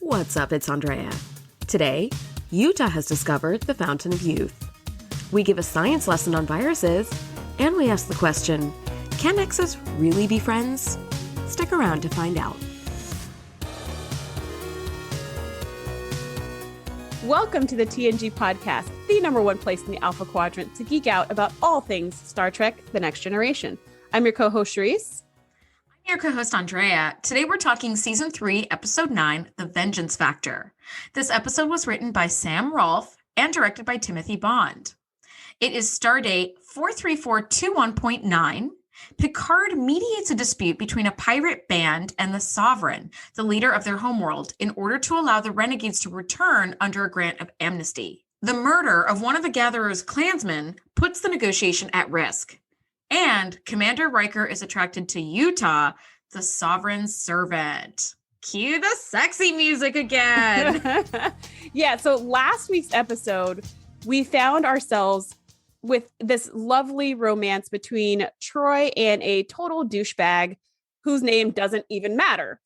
What's up, it's Andrea. Today, Yuta has discovered the Fountain of Youth. We give a science lesson on viruses, and we ask the question, can exes really be friends? Stick around to find out. Welcome to the TNG Podcast, the number one place in the Alpha Quadrant to geek out about all things Star Trek: The Next Generation. I'm your co-host, Shereese. I'm your co-host, Andrea. Today we're talking Season 3, Episode 9, The Vengeance Factor. This episode was written by Sam Rolfe and directed by Timothy Bond. It is stardate 43421.9. Picard mediates a dispute between a pirate band and the Sovereign, the leader of their homeworld, in order to allow the renegades to return under a grant of amnesty. The murder of one of the Gatherer's clansmen puts the negotiation at risk. And Commander Riker is attracted to Yuta, the Sovereign's servant. Cue the sexy music again. Yeah, so last week's episode, we found ourselves with this lovely romance between Troy and a total douchebag whose name doesn't even matter.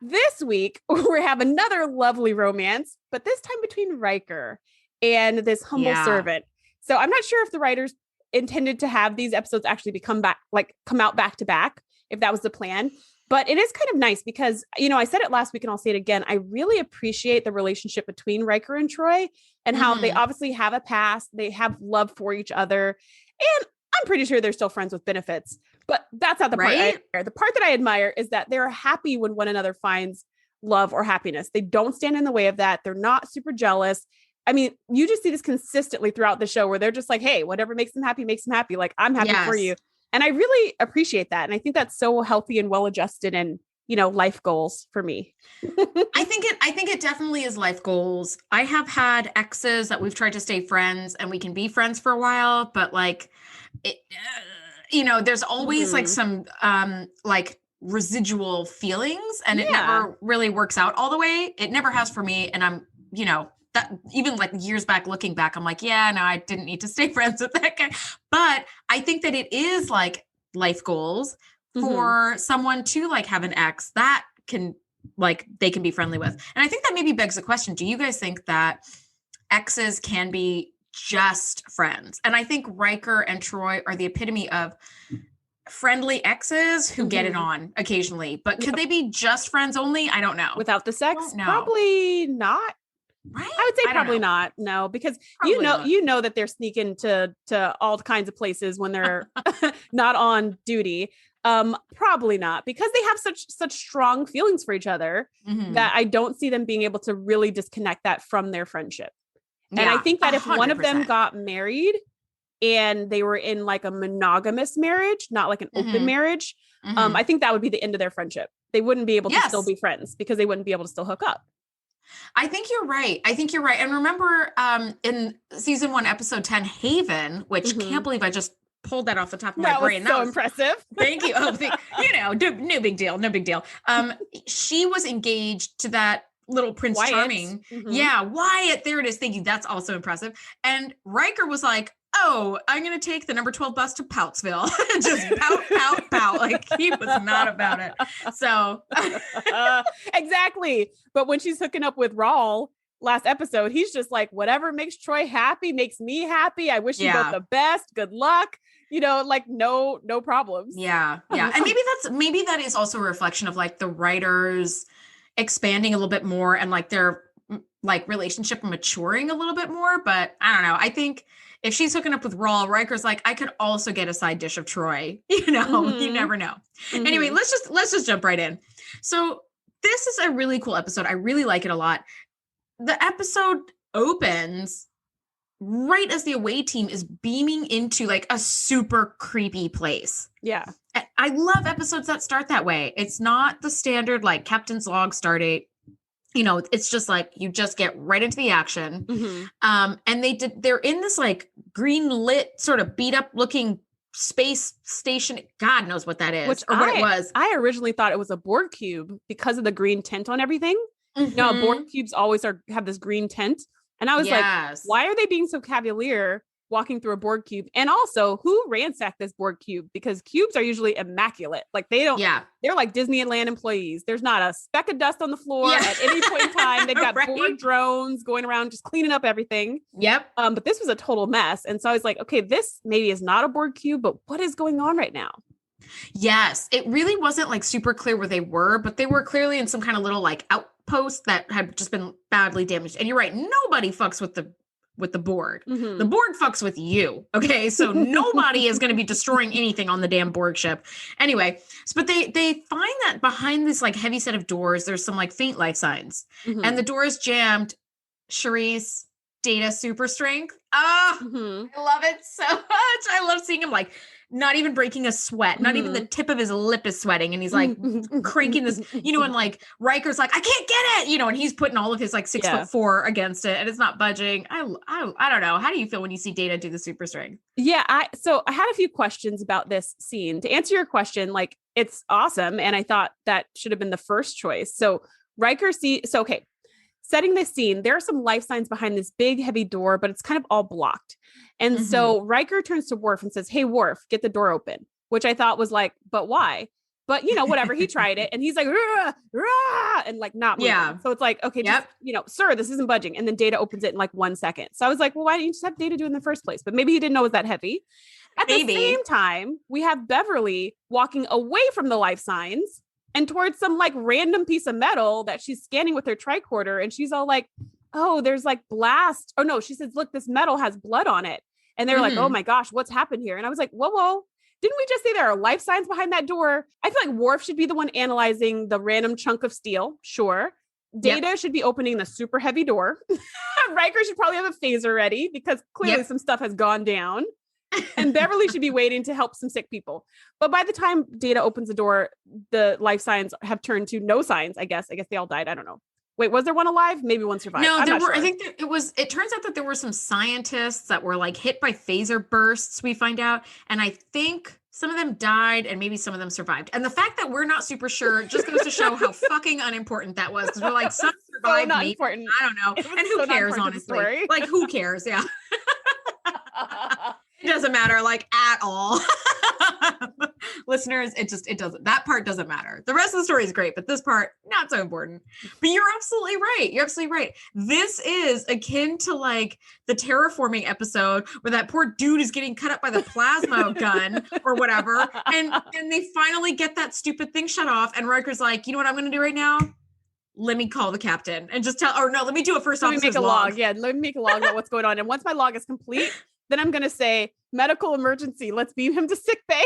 This week, we have another lovely romance, but this time between Riker and this humble servant. So I'm not sure if the writers intended to have these episodes actually come out back to back, if that was the plan. But it is kind of nice because, you know, I said it last week and I'll say it again. I really appreciate the relationship between Riker and Troy and how they obviously have a past. They have love for each other. And I'm pretty sure they're still friends with benefits. But that's not the part I admire. The part that I admire is that they're happy when one another finds love or happiness. They don't stand in the way of that. They're not super jealous. I mean, you just see this consistently throughout the show where they're just like, hey, whatever makes them happy, makes them happy. Like, I'm happy for you. And I really appreciate that. And I think that's so healthy and well-adjusted and, you know, life goals for me. I think it definitely is life goals. I have had exes that we've tried to stay friends and we can be friends for a while, but like, there's always like some residual feelings and it never really works out all the way. It never has for me. And I'm, that even like years back, looking back, I'm like, yeah, no, I didn't need to stay friends with that guy. But I think that it is like life goals for someone to like have an ex that can they can be friendly with. And I think that maybe begs the question, do you guys think that exes can be just friends? And I think Riker and Troy are the epitome of friendly exes who get it on occasionally, but could they be just friends only? I don't know. Without the sex? Probably not. Right? I would say probably not. No, because you know that they're sneaking to all kinds of places when they're not on duty. Probably not, because they have such strong feelings for each other that I don't see them being able to really disconnect that from their friendship. And I think that if 100%. One of them got married and they were in like a monogamous marriage, not like an open marriage, I think that would be the end of their friendship. They wouldn't be able to still be friends because they wouldn't be able to still hook up. I think you're right. And remember in season 1, episode 10, Haven, which can't believe I just pulled that off the top of my brain. That was impressive. Thank you. No big deal. No big deal. She was engaged to that little Prince Wyatt. Charming. Yeah. Wyatt. There it is. Thank you. That's also impressive. And Riker was like, oh, I'm going to take the number 12 bus to Poutsville. Just pout. Like he was not about it. So exactly. But when she's hooking up with Raul last episode, he's just like, whatever makes Troy happy makes me happy. I wish you both the best. Good luck. Like no problems. Yeah. And maybe that is also a reflection of like the writers expanding a little bit more and like their like relationship maturing a little bit more. But I don't know. I think if she's hooking up with Raul, Riker's like, I could also get a side dish of Troy. You never know. Anyway, let's just jump right in. So this is a really cool episode. I really like it a lot. The episode opens right as the away team is beaming into like a super creepy place. Yeah. I love episodes that start that way. It's not the standard like Captain's Log stardate. It's just like you just get right into the action. And they're in this like green lit sort of beat up looking space station. God knows what that is. What it was. I originally thought it was a Borg cube because of the green tint on everything. Borg cubes always have this green tint. And I was like, why are they being so cavalier walking through a Borg cube. And also, who ransacked this Borg cube? Because cubes are usually immaculate. Like they're like Disneyland employees. There's not a speck of dust on the floor at any point in time. They've got Borg drones going around just cleaning up everything. Yep. But this was a total mess. And so I was like, okay, this maybe is not a Borg cube, but what is going on right now? Yes, it really wasn't like super clear where they were, but they were clearly in some kind of little like outpost that had just been badly damaged. And you're right, nobody fucks with the Borg. Mm-hmm. The Borg fucks with you. Okay, so nobody is going to be destroying anything on the damn Borg ship. Anyway, but they find that behind this like heavy set of doors, there's some like faint life signs, and the door is jammed. Shereese, Data super strength. I love it so much. I love seeing him like not even breaking a sweat, not even the tip of his lip is sweating, and he's like cranking this, and like Riker's like, I can't get it, and he's putting all of his like 6'4" against it, and it's not budging. I don't know. How do you feel when you see Data do the super strength? Yeah, I had a few questions about this scene. To answer your question, like it's awesome, and I thought that should have been the first choice. So Riker setting this scene, there are some life signs behind this big, heavy door, but it's kind of all blocked. And so Riker turns to Worf and says, hey, Worf, get the door open, which I thought was like, but why? But, whatever, he tried it. And he's like, rah, rah, and like not moving. Yeah. So it's like, okay, just, sir, this isn't budging. And then Data opens it in like 1 second. So I was like, well, why didn't you just have Data do it in the first place? But maybe he didn't know it was that heavy. At the same time, we have Beverly walking away from the life signs and towards some like random piece of metal that she's scanning with her tricorder. And she's all like, oh, there's like blast. Oh no, she says, look, this metal has blood on it. And they're like, oh my gosh, what's happened here? And I was like, whoa. Didn't we just say there are life signs behind that door? I feel like Worf should be the one analyzing the random chunk of steel. Sure. Data should be opening the super heavy door. Riker should probably have a phaser ready because clearly some stuff has gone down. And Beverly should be waiting to help some sick people. But by the time Data opens the door, the life signs have turned to no signs, I guess. I guess they all died. I don't know. Wait, was there one alive? Maybe one survived. No, there were. Sure. I think it turns out that there were some scientists that were like hit by phaser bursts, we find out. And I think some of them died and maybe some of them survived. And the fact that we're not super sure just goes to show how fucking unimportant that was. Because we're like, some survived, maybe. Important. I don't know. And who cares, honestly? Like, who cares? Yeah. It doesn't matter, like, at all. Listeners, it doesn't, that part doesn't matter. The rest of the story is great, but this part, not so important. But you're absolutely right. This is akin to like the terraforming episode where that poor dude is getting cut up by the plasma gun or whatever. And they finally get that stupid thing shut off. And Riker's like, you know what I'm going to do right now? Let me call the captain and just let me do it first. Let me make a log. Yeah, let me make a log about what's going on. And once my log is complete, then I'm going to say medical emergency. Let's beam him to sick bay.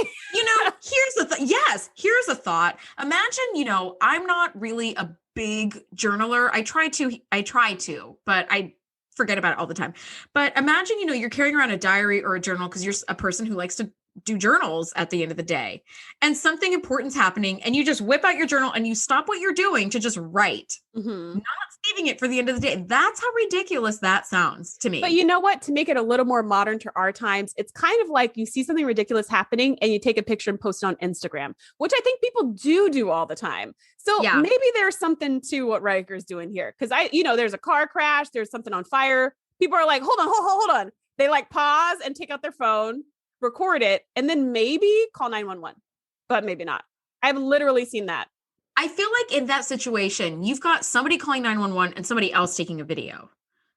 Here's a thought. Imagine, I'm not really a big journaler. I try to, but I forget about it all the time. But imagine, you're carrying around a diary or a journal because you're a person who likes to do journals at the end of the day, and something important's happening and you just whip out your journal and you stop what you're doing to just write, not saving it for the end of the day. That's how ridiculous that sounds to me. But you know what, to make it a little more modern to our times, it's kind of like you see something ridiculous happening and you take a picture and post it on Instagram, which I think people do all the time. So maybe there's something to what Riker's doing here. Cause there's a car crash, there's something on fire. People are like, hold on. They like pause and take out their phone, record it, and then maybe call 911, but maybe not. I've literally seen that. I feel like in that situation, you've got somebody calling 911 and somebody else taking a video.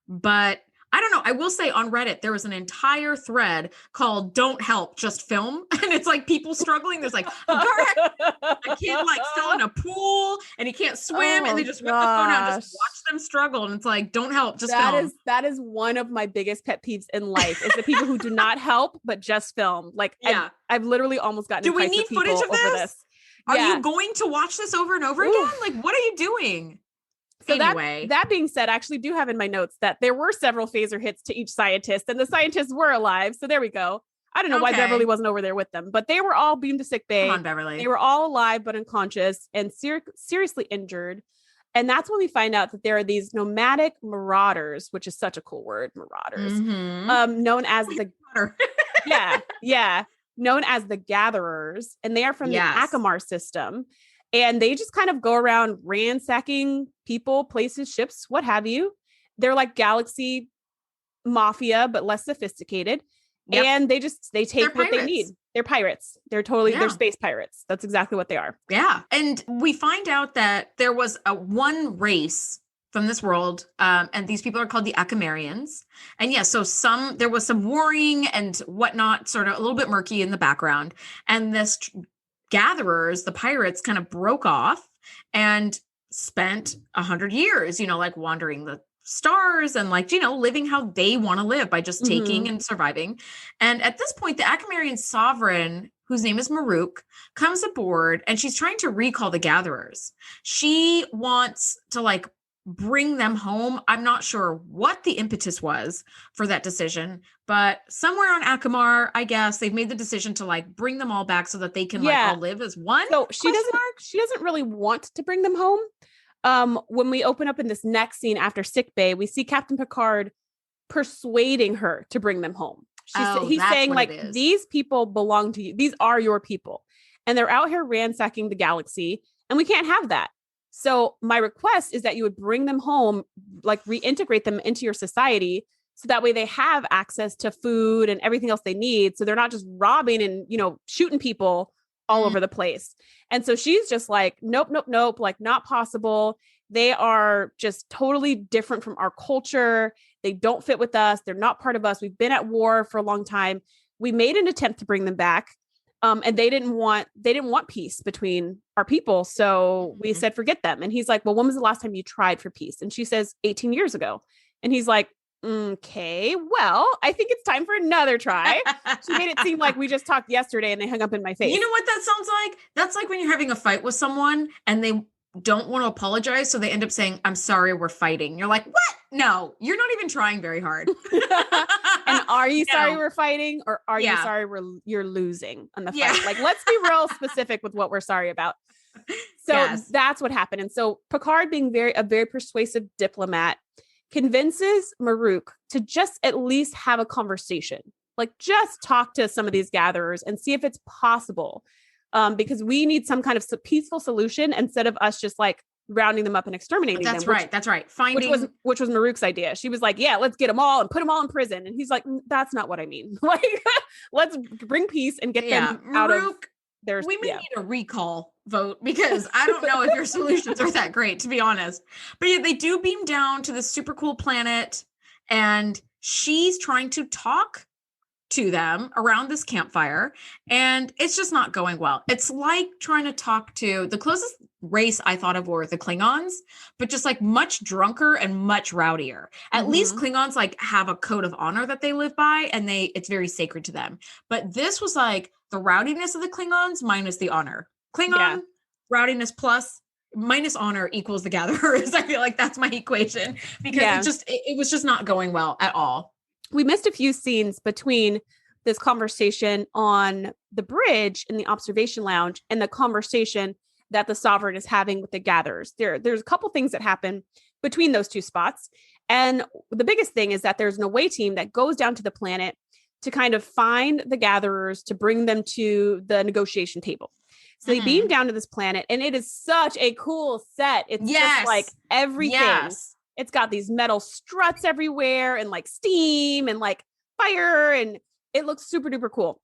But I don't know. I will say on Reddit, there was an entire thread called "Don't Help, Just Film." And it's like people struggling. There's like a kid like still in a pool and he can't swim. And they just whip the phone out and just watch them struggle. And it's like, don't help, just film. That is one of my biggest pet peeves in life is the people who do not help, but just film. Like I've literally almost gotten Do we need footage of this? Are you going to watch this over and over again? Like, what are you doing? So anyway, that being said, I actually do have in my notes that there were several phaser hits to each scientist and the scientists were alive. So there we go. I don't know why Beverly wasn't over there with them, but they were all beamed to sick bay. Come on, Beverly. They were all alive, but unconscious and seriously injured. And that's when we find out that there are these nomadic marauders, which is such a cool word, marauders, known as the known as the gatherers. And they are from the Akamar system. And they just kind of go around ransacking people, places, ships, what have you. They're like galaxy mafia, but less sophisticated. Yep. And they take what they need. They're pirates. They're space pirates. That's exactly what they are. Yeah. And we find out that there was one race from this world, and these people are called the Akamarians. And yeah, so there was some warring and whatnot, sort of a little bit murky in the background. And this gatherers, the pirates, kind of broke off and spent 100 years, like wandering the stars and living how they want to live by just taking and surviving. And at this point, the Akamarian sovereign, whose name is Maruk, comes aboard, and she's trying to recall the gatherers. She wants to bring them home. I'm not sure what the impetus was for that decision, but somewhere on Akamar, I guess they've made the decision to bring them all back so that they can all live as one. So she doesn't really want to bring them home. When we open up in this next scene after sickbay, we see Captain Picard persuading her to bring them home. He's saying these people belong to you. These are your people, and they're out here ransacking the galaxy, and we can't have that. So my request is that you would bring them home, reintegrate them into your society, so that way they have access to food and everything else they need. So they're not just robbing and, shooting people all over the place. And so she's just nope, not possible. They are just totally different from our culture. They don't fit with us. They're not part of us. We've been at war for a long time. We made an attempt to bring them back. And they didn't want peace between our people. So we said, forget them. And he's like, well, when was the last time you tried for peace? And she says 18 years ago. And he's like, okay, well, I think it's time for another try. She made it seem like we just talked yesterday and they hung up in my face. You know what that sounds like? That's like when you're having a fight with someone and they don't want to apologize. So they end up saying, I'm sorry, we're fighting. You're like, what? No, you're not even trying very hard. And are you sorry we're fighting, or are you sorry you're losing on the fight? Yeah. Let's be real specific with what we're sorry about. So that's what happened. And so Picard, being a very persuasive diplomat, convinces Maruk to just at least have a conversation, just talk to some of these gatherers and see if it's possible. Because we need some kind of peaceful solution instead of us just rounding them up and exterminating them. That's right. Which was Maruk's idea. She was like, yeah, let's get them all and put them all in prison. And he's like, that's not what I mean. Let's bring peace and get them out of their. We may need a recall vote, because I don't know if your solutions are that great, to be honest. But yeah, they do beam down to this super cool planet, and she's trying to talk to them around this campfire, and it's just not going well. It's like trying to talk to the closest race I thought of were the Klingons, but just much drunker and much rowdier. At least Klingons have a code of honor that they live by, and it's very sacred to them. But this was the rowdiness of the Klingons minus the honor. Klingon rowdiness plus minus honor equals the gatherers. I feel like that's my equation, because it was just not going well at all. We missed a few scenes between this conversation on the bridge in the observation lounge and the conversation that the Sovereign is having with the gatherers. There's a couple things that happen between those two spots. And the biggest thing is that there's an away team that goes down to the planet to kind of find the gatherers to bring them to the negotiation table. So they beam down to this planet, and it is such a cool set. It's just everything. Yes. It's got these metal struts everywhere and steam and fire, and it looks super duper cool.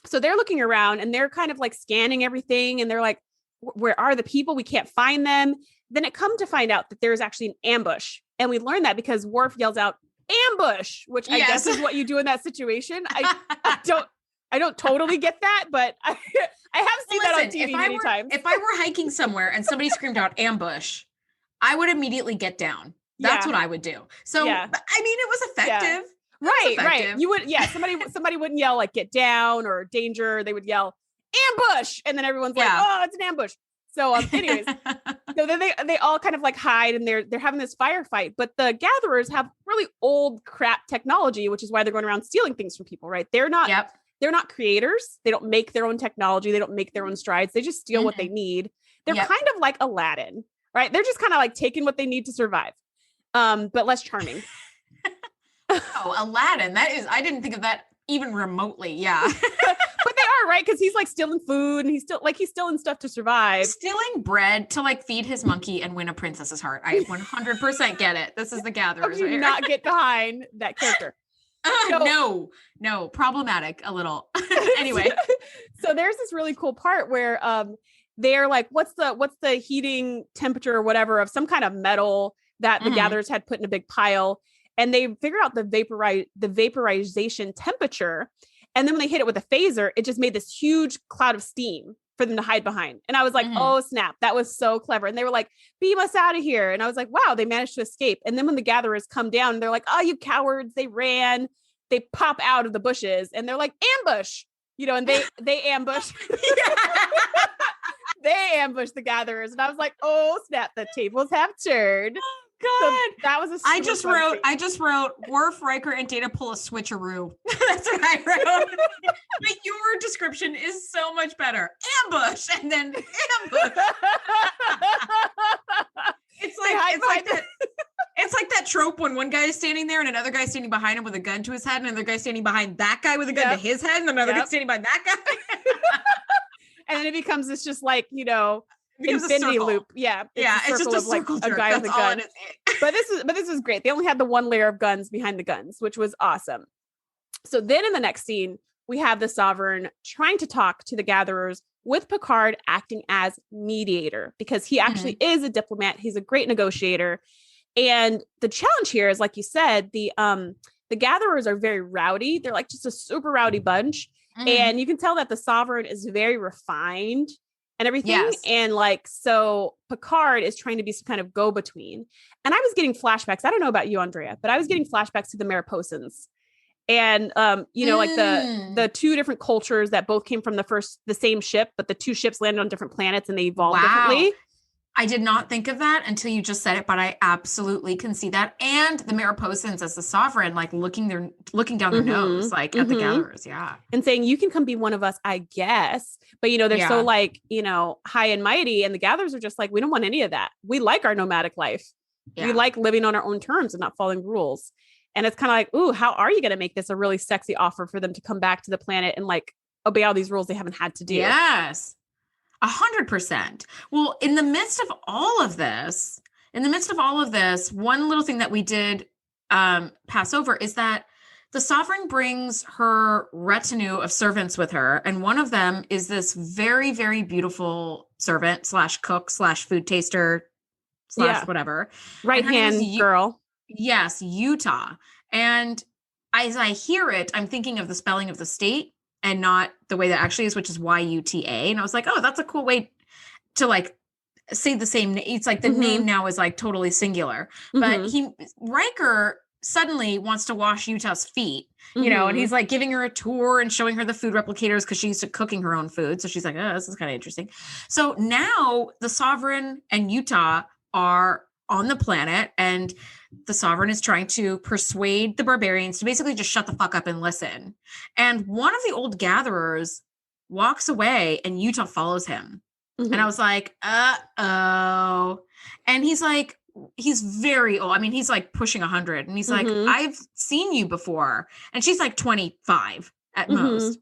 So they're looking around and they're kind of scanning everything, and they're like, where are the people? We can't find them. Then it come to find out that there's actually an ambush. And we learned that because Worf yells out ambush, which I guess is what you do in that situation. I don't totally get that, but I have seen that on TV many times. If I were hiking somewhere and somebody screamed out ambush, I would immediately get down. That's what I would do. So, I mean, it was effective. Yeah. Right. You would, somebody wouldn't yell get down or danger. They would yell ambush. And then everyone's oh, it's an ambush. So anyways, so then they all kind of hide, and they're having this firefight, but the gatherers have really old crap technology, which is why they're going around stealing things from people, right? They're not creators. They don't make their own technology. They don't make their own strides. They just steal what they need. They're kind of like Aladdin, right? They're just kind of taking what they need to survive. But less charming. Oh, Aladdin. I didn't think of that even remotely. Yeah. But they are, right? Because he's stealing food, and he's stealing stuff to survive. Stealing bread to feed his monkey and win a princess's heart. I 100% get it. This is the gatherers. I do not get behind that character. No, problematic a little. Anyway. So there's this really cool part where they're like, what's the heating temperature or whatever of some kind of metal that the gatherers had put in a big pile. And they figure out the vaporization temperature. And then when they hit it with a phaser, it just made this huge cloud of steam for them to hide behind. And I was like, oh snap, that was so clever. And they were like, beam us out of here. And I was like, wow, they managed to escape. And then when the gatherers come down, they're like, oh, you cowards, they ran. They pop out of the bushes and they're like, ambush, and they ambush. They ambush the gatherers. And I was like, oh snap, the tables have turned. God, so that was I just wrote Worf, Riker, and Data pull a switcheroo. That's what I wrote. But your description is so much better. Ambush and then ambush. It's like that trope when one guy is standing there and another guy standing behind him with a gun to his head, and another guy standing behind that guy with a gun to his head, and another guy standing behind that guy. And then it becomes this just like, infinity loop. Yeah. It's just a circle a guy with a gun. But this is great. They only had the one layer of guns behind the guns, which was awesome. So then in the next scene, we have the Sovereign trying to talk to the gatherers with Picard acting as mediator because he actually is a diplomat. He's a great negotiator. And the challenge here is, like you said, the gatherers are very rowdy. They're like just a super rowdy bunch. And you can tell that the Sovereign is very refined and everything. Yes. And so Picard is trying to be some kind of go-between. And I was getting flashbacks. I don't know about you, Andrea, but I was getting flashbacks to the Mariposans. And, the two different cultures that both came from the same ship, but the two ships landed on different planets and they evolved differently. I did not think of that until you just said it, but I absolutely can see that. And the Mariposans as the Sovereign, looking down their nose, at the gatherers. Yeah. And saying, you can come be one of us, I guess. But, they're so high and mighty. And the gatherers are just like, we don't want any of that. We like our nomadic life. Yeah. We like living on our own terms and not following rules. And it's kind of like, ooh, how are you going to make this a really sexy offer for them to come back to the planet and obey all these rules they haven't had to do? Yes. 100%. Well, in the midst of all of this, one little thing that we did pass over is that the Sovereign brings her retinue of servants with her. And one of them is this very, very beautiful servant / cook / food taster / whatever. Right hand girl. Yes, Yuta. And as I hear it, I'm thinking of the spelling of the state and not the way that actually is, which is Yuta. And I was like, oh, that's a cool way to say the same name. It's like the name now is totally singular. But Riker suddenly wants to wash Yuta's feet, and he's giving her a tour and showing her the food replicators because she's used to cooking her own food. So she's like, oh, this is kind of interesting. So now the Sovereign and Yuta are on the planet, and the Sovereign is trying to persuade the barbarians to basically just shut the fuck up and listen. And one of the old gatherers walks away and Yuta follows him. And I was like, uh-oh. And he's very old. I mean, he's pushing 100. And he's like, I've seen you before. And she's 25 at most.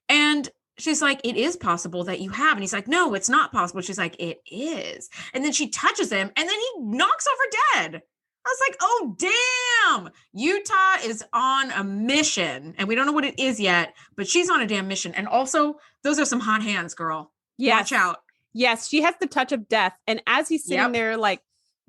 And she's like, it is possible that you have. And he's like, no, it's not possible. She's like, it is. And then she touches him and then he knocks over dead. I was like, oh, damn. Yuta is on a mission and we don't know what it is yet, but she's on a damn mission. And also those are some hot hands, girl. Yes. Watch out. Yes. She has the touch of death. And as he's sitting there,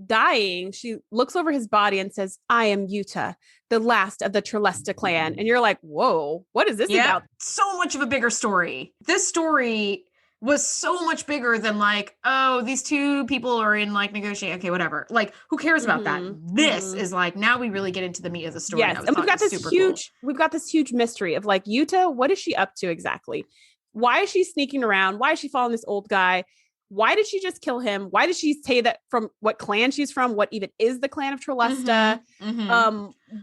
dying, she looks over his body and says, I am Yuta, the last of the Trelesta clan. And you're like, whoa, what is this about? So much of a bigger story. This story was so much bigger than oh, these two people are in negotiating. Okay, whatever. Who cares about that? This is now we really get into the meat of the story. Yes. And we've got this huge mystery of Yuta, what is she up to exactly? Why is she sneaking around? Why is she following this old guy? Why did she just kill him? Why did she say that from what clan she's from? What even is the clan of Trelesta?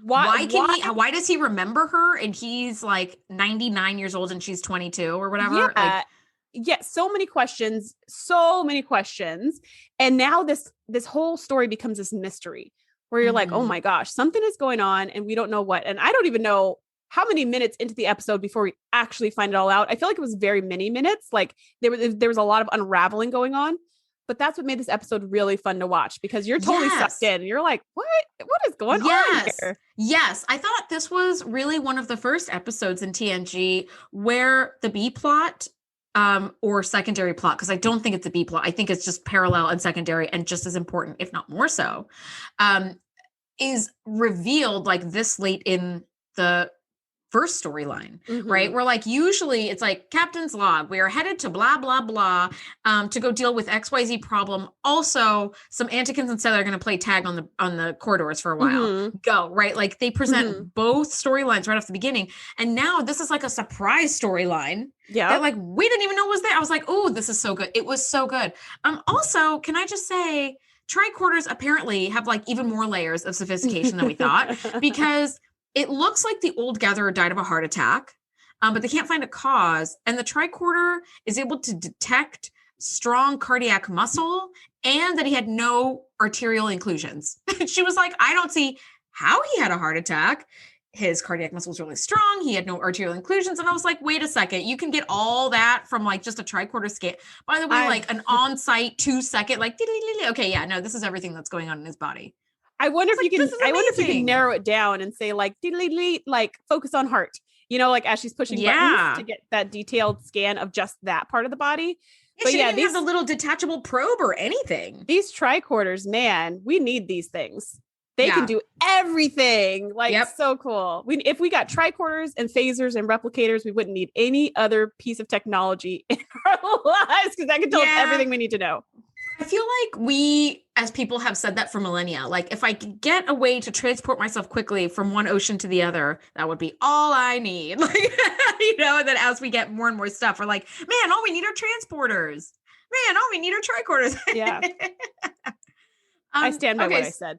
Why does he remember her? And he's 99 years old and she's 22 or whatever. Yeah. So many questions. And now this whole story becomes this mystery where you're like, oh my gosh, something is going on and we don't know what. And I don't even know how many minutes into the episode before we actually find it all out. I feel like it was very many minutes. There was a lot of unraveling going on, but that's what made this episode really fun to watch because you're totally sucked in. You're like, what is going on here? Yes. I thought this was really one of the first episodes in TNG where the B plot or secondary plot, because I don't think it's a B plot. I think it's just parallel and secondary and just as important, if not more so, is revealed like this late in the first storyline, right? Where like usually it's like captain's log, we are headed to blah, blah, blah, to go deal with XYZ problem. Also, some Antikins and Stella are going to play tag on the corridors for a while. Go, right? Like they present both storylines right off the beginning. And now this is like a surprise storyline. Yeah. That like we didn't even know was there. I was like, oh, this is so good. It was so good. Also, can I just say, tricorders apparently have like even more layers of sophistication than we thought, because it looks like the old gatherer died of a heart attack, but they can't find a cause. And the tricorder is able to detect strong cardiac muscle and that he had no arterial inclusions. She was like, I don't see how he had a heart attack. His cardiac muscle was really strong. He had no arterial inclusions. And I was like, wait a second. You can get all that from like just a tricorder scan. By the way, like an on-site 2-second, like, okay, yeah, no, this is everything that's going on in his body. I wonder if you can narrow it down and say like, like focus on heart, you know, like as she's pushing buttons to get that detailed scan of just that part of the body. But yeah, these have the little detachable probe or anything. These tricorders, man, we need these things. They can do everything. Like so cool. If we got tricorders and phasers and replicators, we wouldn't need any other piece of technology in our lives because that can tell us everything we need to know. I feel like we as people have said that for millennia. Like if I could get a way to transport myself quickly from one ocean to the other, that would be all I need. Like, you know, and then as we get more and more stuff, we're like, man, all we need are transporters. Man, all we need are tricorders. Yeah. I stand by what I said.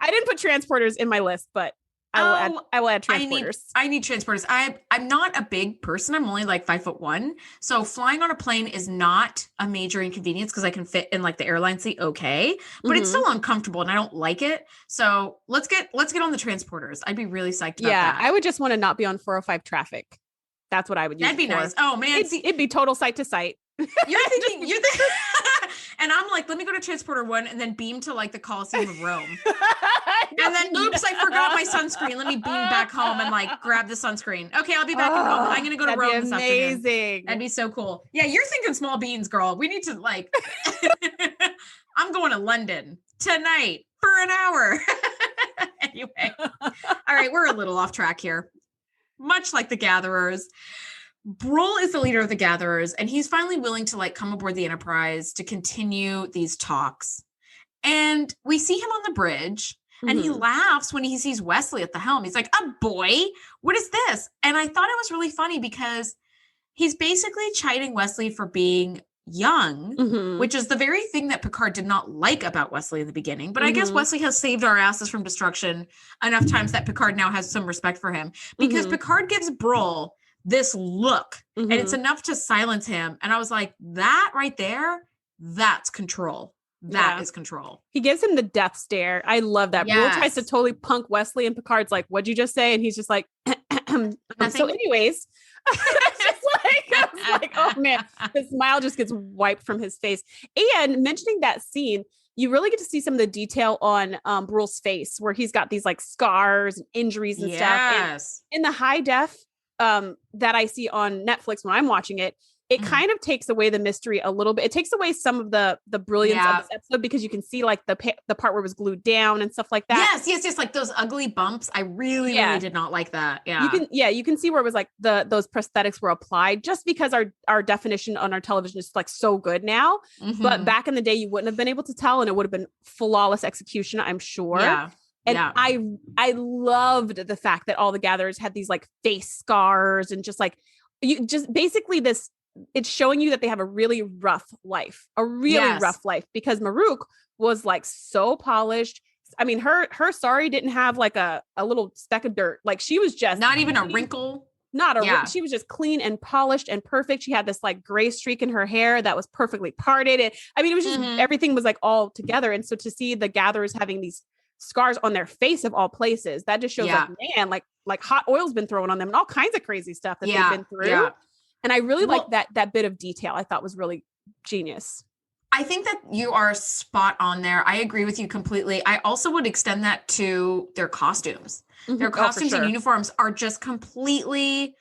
I didn't put transporters in my list, but I will add transporters. I need transporters. I'm not a big person. I'm only like 5'1". So flying on a plane is not a major inconvenience because I can fit in like the airline seat. Okay. But it's still uncomfortable and I don't like it. So let's get on the transporters. I'd be really psyched about that. I would just want to not be on 405 traffic. That's what I would use. That'd be nice. Oh man. It'd be total site to site. You're thinking, and I'm like, let me go to Transporter 1 and then beam to like the Coliseum of Rome. And then, oops, I forgot my sunscreen. Let me beam back home and like grab the sunscreen. Okay, I'll be back in Rome. I'm going to go to Rome this afternoon. Amazing. That'd be so cool. Yeah, you're thinking small beans, girl. We need to like, I'm going to London tonight for an hour. Anyway, all right, we're a little off track here. Much like the Gatherers, Brule is the leader of the Gatherers, and he's finally willing to like come aboard the Enterprise to continue these talks. And we see him on the bridge, and he laughs when he sees Wesley at the helm. He's like, "A boy? What is this?" And I thought it was really funny because he's basically chiding Wesley for being young, which is the very thing that Picard did not like about Wesley in the beginning. But I guess Wesley has saved our asses from destruction enough times that Picard now has some respect for him because Picard gives Brule this look and it's enough to silence him. And I was like, that right there, that's control. That is control. He gives him the death stare. I love that. Brule tries to totally punk Wesley and Picard's like, what'd you just say? And he's just like, so anyways, I was like, oh man, the smile just gets wiped from his face. And mentioning that scene, you really get to see some of the detail on Brule's face where he's got these like scars and injuries and stuff. And in the high def that I see on Netflix when I'm watching it, it kind of takes away the mystery a little bit. It takes away some of the brilliance of this episode because you can see like the part where it was glued down and stuff like that. Yes. Like those ugly bumps. I really did not like that. Yeah. You can see where it was like those prosthetics were applied just because our definition on our television is like so good now. But back in the day, you wouldn't have been able to tell, and it would have been flawless execution, I'm sure. Yeah. And I loved the fact that all the Gatherers had these like face scars and just like basically this. It's showing you that they have a really rough life, because Maruk was like so polished. I mean, her sari didn't have like a little speck of dirt. Like she was just not even a wrinkle. She was just clean and polished and perfect. She had this like gray streak in her hair that was perfectly parted. And I mean, it was just everything was like all together. And so to see the Gatherers having these scars on their face of all places, that just shows like, man, like hot oil's been thrown on them and all kinds of crazy stuff that they've been through. Yeah. And I really like that bit of detail. I thought was really genius. I think that you are spot on there. I agree with you completely. I also would extend that to their costumes. Their costumes and uniforms are just completely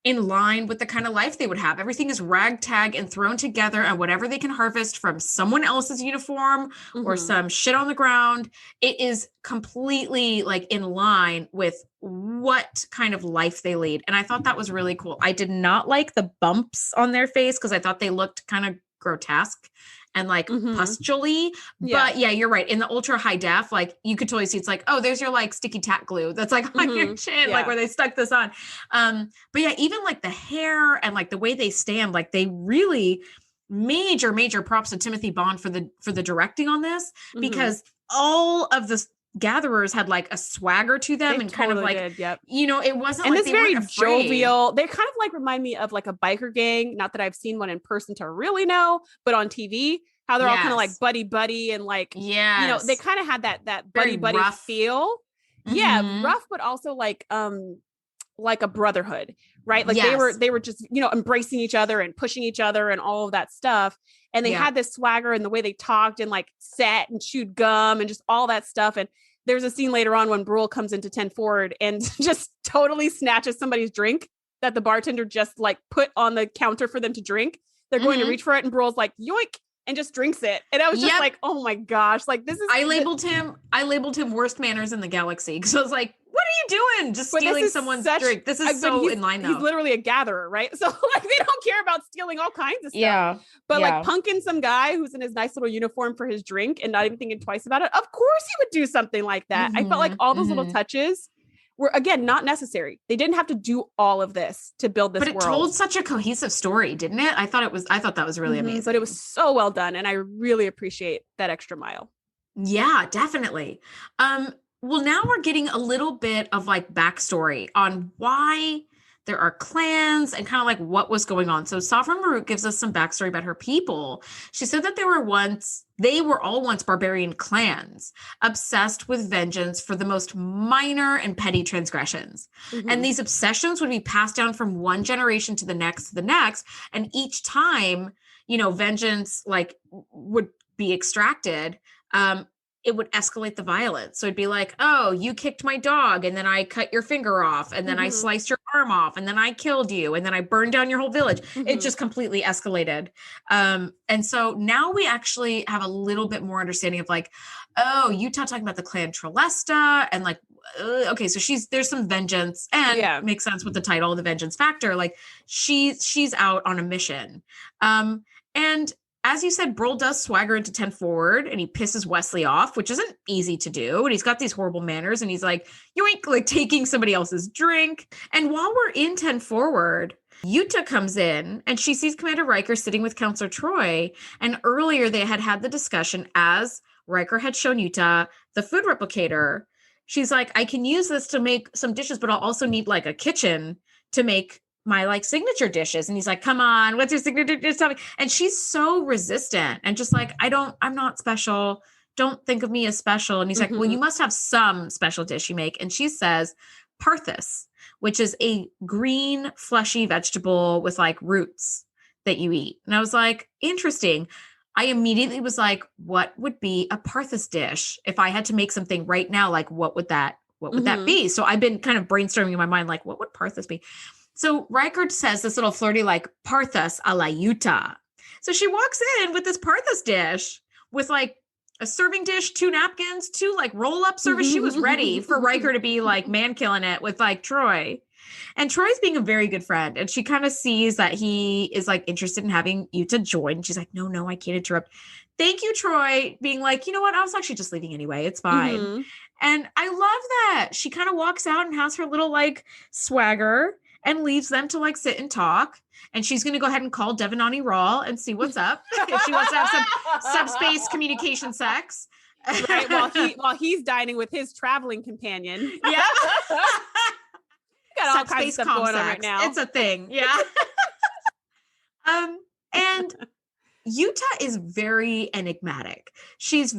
in line with the kind of life they would have. Everything is ragtag and thrown together, and whatever they can harvest from someone else's uniform or some shit on the ground, it is completely like in line with what kind of life they lead. And I thought that was really cool. I did not like the bumps on their face because I thought they looked kind of grotesque and like pustuley. But yeah, you're right. In the ultra high def, like you could totally see it's like, oh, there's your like sticky tack glue that's like on your chin, like where they stuck this on. But yeah, even like the hair and like the way they stand, like they really major props to Timothy Bond for the directing on this, because all of the gatherers had like a swagger to them, and kind of like, you know, it wasn't and like this they very weren't afraid. jovial. They kind of like remind me of like a biker gang. Not that I've seen one in person to really know, but on TV, how they're all kind of like buddy and like, you know, they kind of had that buddy rough feel. Yeah, rough, but also like a brotherhood, right? Like they were just, you know, embracing each other and pushing each other and all of that stuff. And they had this swagger and the way they talked and like sat and chewed gum and just all that stuff. And there's a scene later on when Brule comes into 10 Forward and just totally snatches somebody's drink that the bartender just like put on the counter for them to drink. They're going to reach for it, and Brule's like, yoink, and just drinks it. And I was just like, oh my gosh, like this is. I labeled him worst manners in the galaxy, because I was like, what are you doing? Just stealing someone's drink. This is so in line, though. He's literally a gatherer, right? So like they don't care about stealing all kinds of stuff. Yeah. But like punking some guy who's in his nice little uniform for his drink and not even thinking twice about it. Of course he would do something like that. I felt like all those little touches were, again, not necessary. They didn't have to do all of this to build this world. But it told such a cohesive story, didn't it? I thought that was really amazing. But it was so well done, and I really appreciate that extra mile. Yeah, definitely. Well, now we're getting a little bit of like backstory on why there are clans and kind of like what was going on. So Sovereign Marut gives us some backstory about her people. She said that they were all once barbarian clans, obsessed with vengeance for the most minor and petty transgressions. And these obsessions would be passed down from one generation to the next. And each time, you know, vengeance like would be extracted, it would escalate the violence. So it'd be like, oh, you kicked my dog, and then I cut your finger off, and then I sliced your arm off, and then I killed you, and then I burned down your whole village. It just completely escalated. And so now we actually have a little bit more understanding of like, oh, Yuta talking about the clan Trelesta, and like, okay, so there's some vengeance, and makes sense with the title, the vengeance factor. Like she's out on a mission. And as you said, Brule does swagger into 10 Forward, and he pisses Wesley off, which isn't easy to do. And he's got these horrible manners, and he's like, you ain't like taking somebody else's drink. And while we're in 10 Forward, Yuta comes in, and she sees Commander Riker sitting with Counselor Troy. And earlier they had the discussion, as Riker had shown Yuta the food replicator. She's like, I can use this to make some dishes, but I'll also need like a kitchen to make my like signature dishes. And he's like, come on, what's your signature dish? Tell me. And she's so resistant and just like, I'm not special. Don't think of me as special. And he's like, well, you must have some special dish you make. And she says parthas, which is a green fleshy vegetable with like roots that you eat. And I was like, interesting. I immediately was like, what would be a parthas dish? If I had to make something right now, like what would that be? So I've been kind of brainstorming in my mind, like, what would parthas be? So Riker says this little flirty, like, parthas a la Yuta. So she walks in with this parthas dish with like a serving dish, 2 napkins, 2 like roll-up service. She was ready for Riker to be like man killing it with like Troy. And Troy's being a very good friend. And she kind of sees that he is like interested in having Yuta join. She's like, no, I can't interrupt. Thank you, Troy, being like, you know what? I was actually just leaving anyway. It's fine. And I love that. She kind of walks out and has her little like swagger and leaves them to like sit and talk. And she's going to go ahead and call Devanani Rawl and see what's up. If she wants to have some subspace communication sex. Right. While he's dining with his traveling companion. Yeah. Got all kinds of stuff going on right now. It's a thing. Yeah. And Yuta is very enigmatic. She's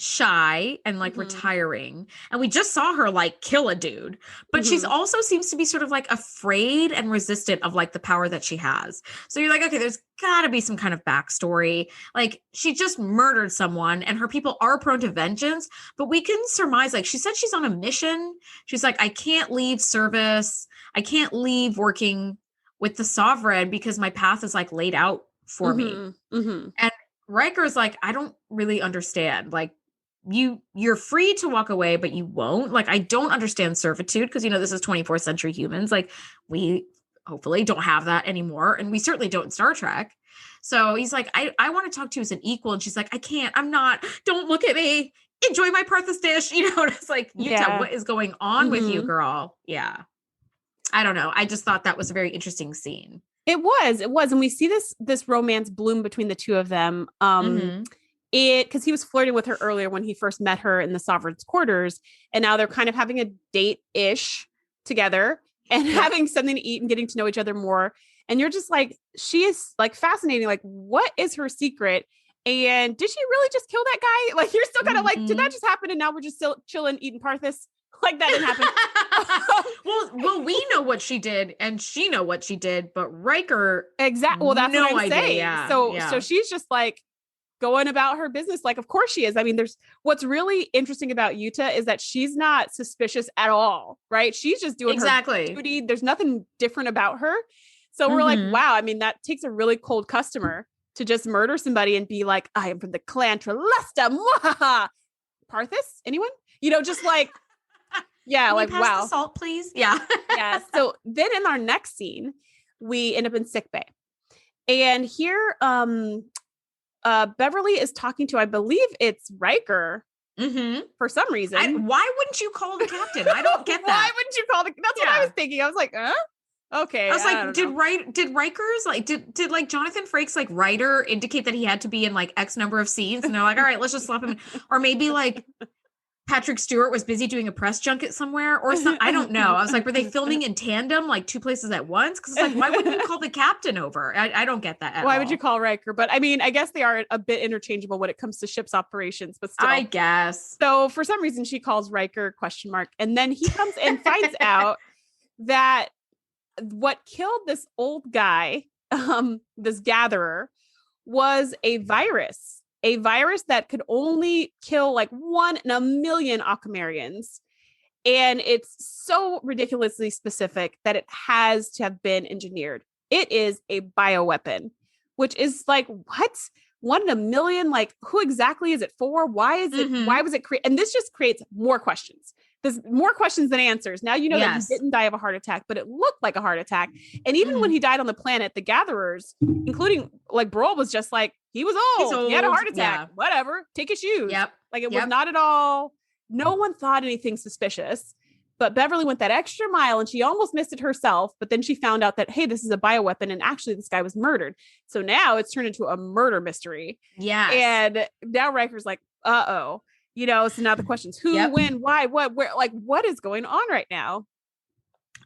shy and like retiring, and we just saw her like kill a dude, but she's also seems to be sort of like afraid and resistant of like the power that she has. So you're like, okay, there's gotta be some kind of backstory. Like she just murdered someone and her people are prone to vengeance, but we can surmise, like she said, she's on a mission. She's like, I can't leave service. I can't leave working with the sovereign because my path is like laid out for me. And Riker's like, I don't really understand. Like, you're free to walk away, but you won't. Like, I don't understand servitude because, this is 24th century humans. Like, we hopefully don't have that anymore. And we certainly don't in Star Trek. So he's like, I want to talk to you as an equal. And she's like, I can't, I'm not, don't look at me. Enjoy my Parthas dish. And it's like, Yuta, what is going on with you, girl? Yeah. I don't know. I just thought that was a very interesting scene. It was. And we see this romance bloom between the two of them. Because he was flirting with her earlier when he first met her in the Sovereign's quarters. And now they're kind of having a date-ish together and having something to eat and getting to know each other more. And you're just like, she is like fascinating. Like, what is her secret? And did she really just kill that guy? Like, you're still kind of like, did that just happen? And now we're just still chilling, eating Parthas? Like, that didn't happen. well, we know what she did and she know what she did, but Riker. Exactly. Well, that's what I'm saying. Yeah. So she's just like, going about her business. Like, of course she is. I mean, what's really interesting about Yuta is that she's not suspicious at all, right? She's just doing her duty. There's nothing different about her. So we're like, wow. I mean, that takes a really cold customer to just murder somebody and be like, I am from the clan Trelesta. Mwahaha. Parthas? Anyone? Just like, yeah, can like, pass wow. the salt, please. Yeah. Yeah. So then in our next scene, we end up in sickbay. And here, Beverly is talking to, I believe it's Riker for some reason. Why wouldn't you call the captain? I don't get that. Why wouldn't you call that's what I was thinking. I was like, okay. I was like, did Riker's like, did like Jonathan Frakes like writer indicate that he had to be in like X number of scenes? And they're like, all right, let's just slap him in. Or maybe like Patrick Stewart was busy doing a press junket somewhere or something. I don't know. I was like, were they filming in tandem, like two places at once? Because it's like, why wouldn't you call the captain over? I don't get that at all. Why would you call Riker? But I mean, I guess they are a bit interchangeable when it comes to ship's operations, but still. I guess. So for some reason, she calls Riker ? And then he comes and finds out that what killed this old guy, this gatherer, was a virus that could only kill like 1 in a million Akamarians. And it's so ridiculously specific that it has to have been engineered. It is a bioweapon, which is like, what? 1 in a million? Like, who exactly is it for? Why is it? Why was it created? And this just creates more questions. There's more questions than answers. Now, that he didn't die of a heart attack, but it looked like a heart attack. And even when he died on the planet, the gatherers, including like Brol, was just like, he was old. He had a heart attack. Yeah. Whatever. Take his shoes. Yep. Like, it was not at all. No one thought anything suspicious. But Beverly went that extra mile and she almost missed it herself. But then she found out that, hey, this is a bioweapon. And actually, this guy was murdered. So now it's turned into a murder mystery. Yeah. And now Riker's like, uh-oh. So now the questions, who, when, why, what, where, like, what is going on right now?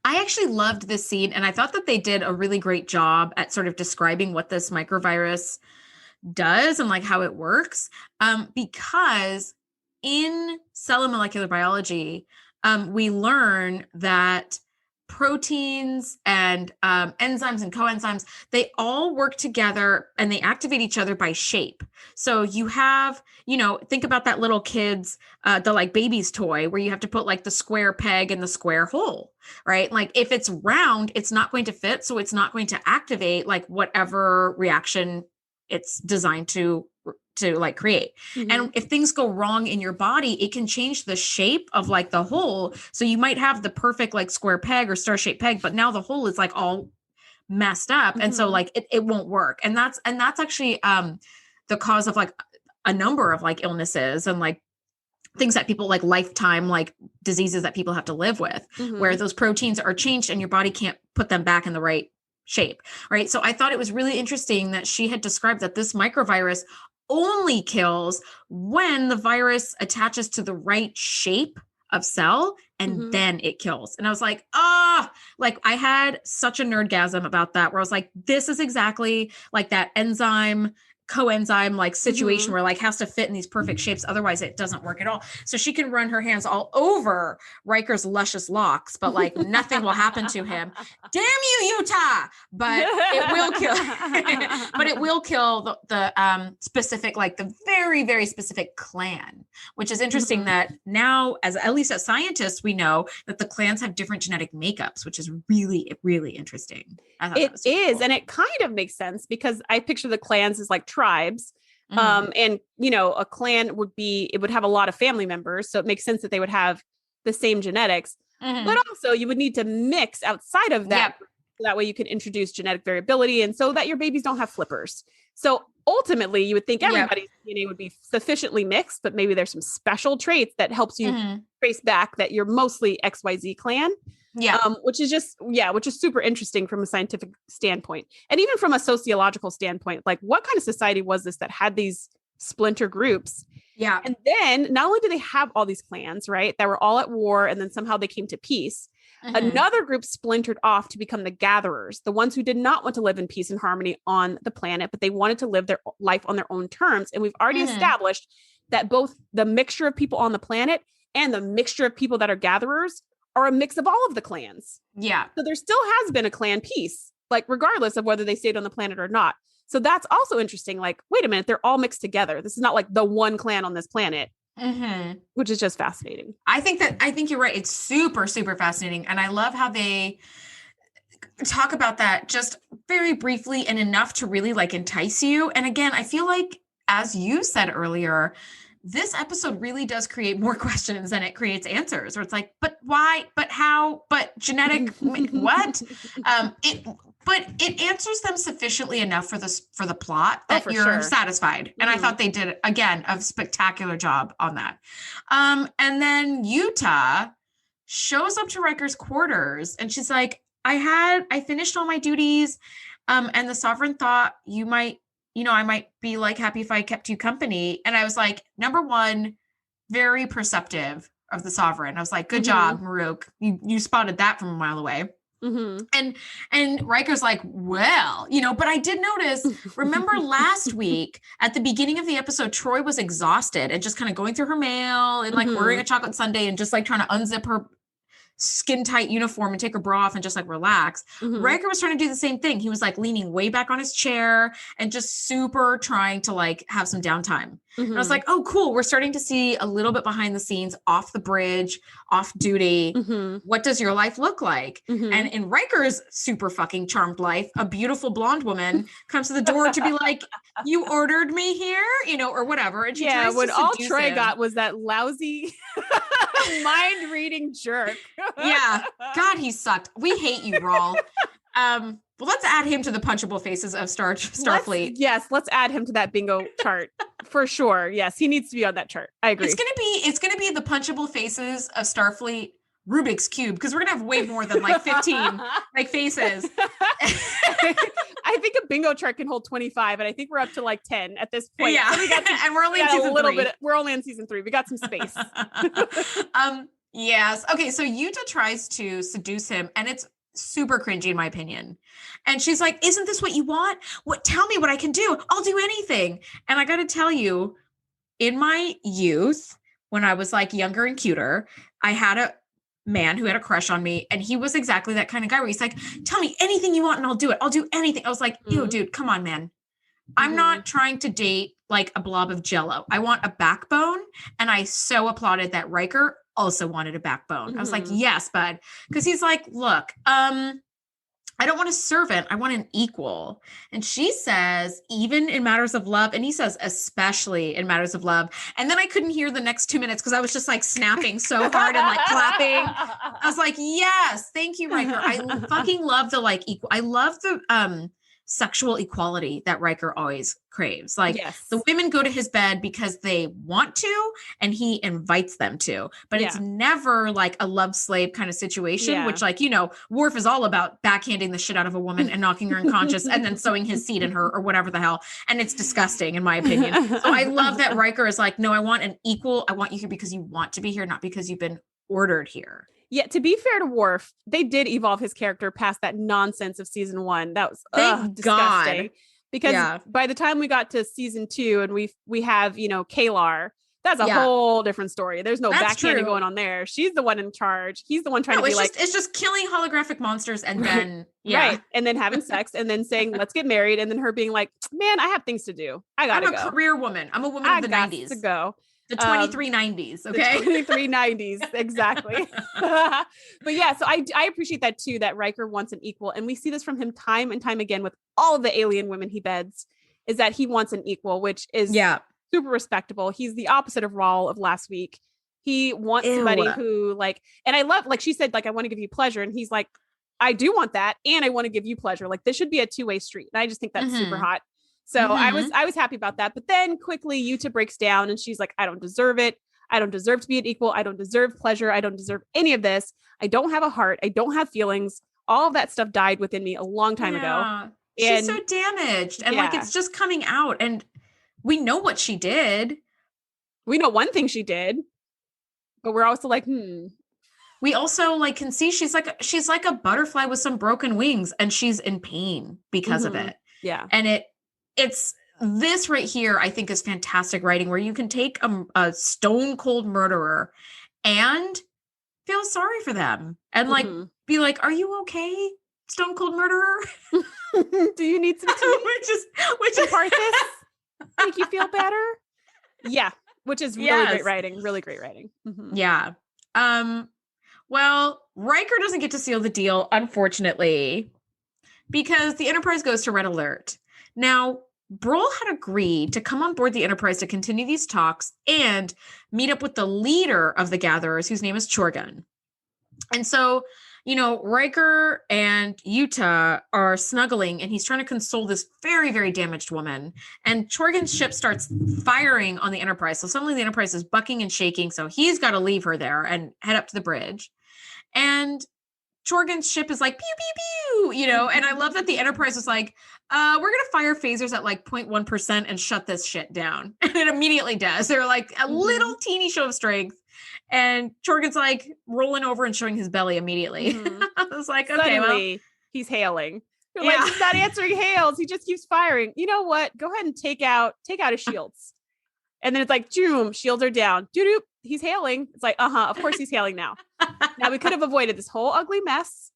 I actually loved this scene. And I thought that they did a really great job at sort of describing what this microvirus does and like how it works. Because in cell and molecular biology, we learn that proteins and enzymes and coenzymes, they all work together and they activate each other by shape. So you have, think about that little kid's, the like baby's toy where you have to put like the square peg in the square hole, right? Like if it's round, it's not going to fit. So it's not going to activate like whatever reaction it's designed to like create. And if things go wrong in your body, it can change the shape of like the hole. So you might have the perfect like square peg or star-shaped peg, but now the hole is like all messed up. And so like it won't work. And that's actually the cause of like a number of like illnesses and like things that people like lifetime, like diseases that people have to live with, where those proteins are changed and your body can't put them back in the right shape. Right. So I thought it was really interesting that she had described that this microvirus only kills when the virus attaches to the right shape of cell and then it kills. And I was like, like I had such a nerdgasm about that where I was like, this is exactly like that enzyme coenzyme like situation where like has to fit in these perfect shapes. Otherwise it doesn't work at all. So she can run her hands all over Riker's luscious locks, but like nothing will happen to him. Damn you, Yuta! But it will kill, but it will kill the specific, like the very, very specific clan, which is interesting that now, as at least as scientists, we know that the clans have different genetic makeups, which is really, really interesting. It is. Cool. And it kind of makes sense because I picture the clans as like tribes. And, you know, a clan would have a lot of family members. So it makes sense that they would have the same genetics, but also you would need to mix outside of that. So that way you can introduce genetic variability and so that your babies don't have flippers. So ultimately you would think everybody's DNA would be sufficiently mixed, but maybe there's some special traits that helps you trace back that you're mostly XYZ clan. Which is super interesting from a scientific standpoint. And even from a sociological standpoint, like what kind of society was this that had these splinter groups? Yeah. And then not only do they have all these clans, right, that were all at war and then somehow they came to peace, another group splintered off to become the gatherers, the ones who did not want to live in peace and harmony on the planet, but they wanted to live their life on their own terms. And we've already established that both the mixture of people on the planet and the mixture of people that are gatherers are a mix of all of the clans. Yeah. So there still has been a clan peace, like regardless of whether they stayed on the planet or not. So that's also interesting. Like, wait a minute, they're all mixed together. This is not like the one clan on this planet, which is just fascinating. I think you're right. It's super, super fascinating. And I love how they talk about that just very briefly and enough to really like entice you. And again, I feel like, as you said earlier, this episode really does create more questions than it creates answers, where it's like, but why, but how, but genetic, what? But it answers them sufficiently enough for the plot that you're satisfied. And I thought they did, again, a spectacular job on that. And then Yuta shows up to Riker's quarters and she's like, I finished all my duties. And the Sovereign thought I might be like happy if I kept you company. And I was like, number one, very perceptive of the Sovereign. I was like, good job, Maruk. You spotted that from a mile away. And Riker's like, well, but I did notice, remember last week at the beginning of the episode, Troy was exhausted and just kind of going through her mail and like wearing a chocolate sundae and just like trying to unzip her skin tight uniform and take her bra off and just like relax. Riker was trying to do the same thing. He was like leaning way back on his chair and just super trying to like have some downtime. And I was like, oh, cool. We're starting to see a little bit behind the scenes, off the bridge, off duty. What does your life look like? And in Riker's super fucking charmed life, a beautiful blonde woman comes to the door to be like, you ordered me here, or whatever. And she tries when to all seduce Troy him. got was that lousy mind reading jerk. Yeah. God, he sucked. We hate you, Rawl. Well, let's add him to the punchable faces of Starfleet. Let's add him to that bingo chart for sure. Yes, he needs to be on that chart. I agree. It's gonna be the punchable faces of Starfleet Rubik's Cube, because we're gonna have way more than like 15 like faces. I think a bingo chart can hold 25, and I think we're up to like 10 at this point. Yeah, so and we're only in season 3. We're only in season 3. We got some space. Yes. Okay. So Yuta tries to seduce him, and it's super cringy in my opinion. And she's like, isn't this what you want? Tell me what I can do. I'll do anything. And I got to tell you, in my youth, when I was like younger and cuter, I had a man who had a crush on me, and he was exactly that kind of guy where he's like, tell me anything you want and I'll do it. I'll do anything. I was like, ew, dude, come on, man. I'm not trying to date like a blob of jello. I want a backbone. And I so applauded that Riker also wanted a backbone. I was like, yes, bud. Because he's like, look, I don't want a servant. I want an equal. And she says, even in matters of love. And he says, especially in matters of love. And then I couldn't hear the next 2 minutes because I was just like snapping so hard and like clapping. I was like, yes, thank you, Riker. I fucking love the like equal. I love the sexual equality that Riker always craves. Like the women go to his bed because they want to, and he invites them to, but it's never like a love slave kind of situation, which like, Worf is all about backhanding the shit out of a woman and knocking her unconscious and then sewing his seed in her or whatever the hell. And it's disgusting in my opinion. So I love that Riker is like, no, I want an equal. I want you here because you want to be here, not because you've been ordered here. Yeah, to be fair to Worf, they did evolve his character past that nonsense of season 1. That was thank disgusting. God. Because by the time we got to season 2 and we have, Kalar, that's a whole different story. There's no backhanding going on there. She's the one in charge. He's the one trying to be it's just killing holographic monsters and then, right. And then having sex and then saying, let's get married. And then her being like, man, I have things to do. I gotta go. I'm a career woman. I'm a woman of the 90s. To go. The 2390s. Okay. The 2390s. Exactly. But yeah, so I appreciate that too, that Riker wants an equal. And we see this from him time and time again with all of the alien women he beds, is that he wants an equal, which is super respectable. He's the opposite of Raul of last week. He wants somebody who and I love, she said, I want to give you pleasure. And he's like, I do want that. And I want to give you pleasure. This should be a two-way street. And I just think that's super hot. So I was happy about that. But then quickly Yuta breaks down and she's like, I don't deserve it. I don't deserve to be an equal. I don't deserve pleasure. I don't deserve any of this. I don't have a heart. I don't have feelings. All of that stuff died within me a long time ago. She's so damaged. And it's just coming out. And we know what she did. We know one thing she did. But we're also like, We also can see she's like a butterfly with some broken wings and she's in pain because of it. Yeah. And it's this right here, I think, is fantastic writing where you can take a stone cold murderer and feel sorry for them and be like, are you okay, stone cold murderer? Do you need some tea? which is part this make you feel better? Yeah. Which is really great writing. Really great writing. Yeah. Well, Riker doesn't get to seal the deal, unfortunately, because the Enterprise goes to red alert. Now, Brol had agreed to come on board the Enterprise to continue these talks and meet up with the leader of the Gatherers, whose name is Chorgan. And so, Riker and Yuta are snuggling, and he's trying to console this very, very damaged woman. And Chorgan's ship starts firing on the Enterprise. So suddenly the Enterprise is bucking and shaking. So he's got to leave her there and head up to the bridge. And Chorgan's ship is like, pew, pew, pew, and I love that the Enterprise was like, we're going to fire phasers at 0.1% and shut this shit down. And it immediately does. They're like a little teeny show of strength. And Chorgan's rolling over and showing his belly immediately. I was like, okay, suddenly, he's hailing. You're he's not answering hails. He just keeps firing. You know what? Go ahead and take out his shields. And then it's like, zoom, shields are down. Doo-doo, he's hailing. It's like, of course he's hailing now. Now we could have avoided this whole ugly mess.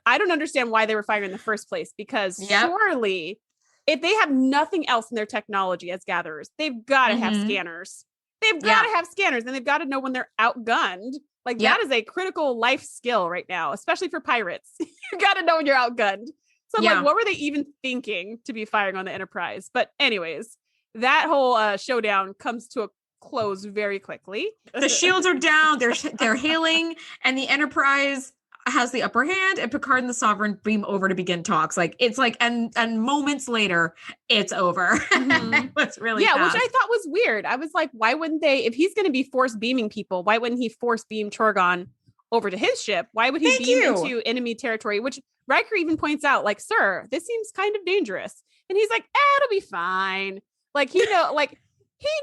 I don't understand why they were firing in the first place, because surely if they have nothing else in their technology as gatherers, they've got to have scanners. They've got to have scanners, and they've got to know when they're outgunned. That is a critical life skill right now, especially for pirates. You got to know when you're outgunned. So I'm like, what were they even thinking to be firing on the Enterprise? But anyways, that whole showdown comes to a close very quickly. The shields are down. They're hailing, and the Enterprise has the upper hand, and Picard and the Sovereign beam over to begin talks. And moments later, it's over. It was really fast. Which I thought was weird. I was like, why wouldn't they? If he's going to be force beaming people, why wouldn't he force beam Chorgan over to his ship? Why would he beam into enemy territory? Which Riker even points out, sir, this seems kind of dangerous. And he's like, it'll be fine. He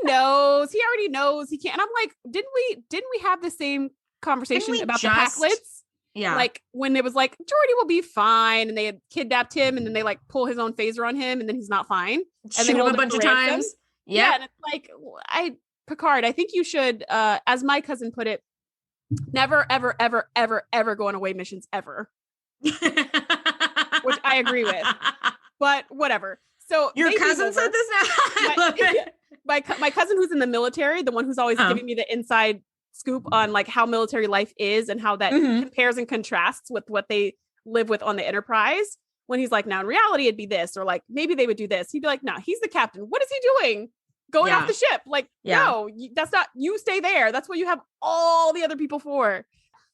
knows. He already knows he can't. And I'm like, didn't we have the same conversation about the Packlets? Yeah. When it was Geordi will be fine, and they had kidnapped him, and then they pull his own phaser on him, and then he's not fine. And shoot him a bunch of times. Yeah. And it's Picard, I think you should, as my cousin put it, never, ever, ever, ever, ever go on away missions ever. Which I agree with. But whatever. So your cousin said this now? I love it. My cousin who's in the military, the one who's always giving me the inside scoop on how military life is and how that compares and contrasts with what they live with on the Enterprise. When he's like, now in reality it'd be this, or maybe they would do this. He'd be like, no, he's the captain. What is he doing? Going off the ship? No, that's not, you stay there. That's what you have all the other people for.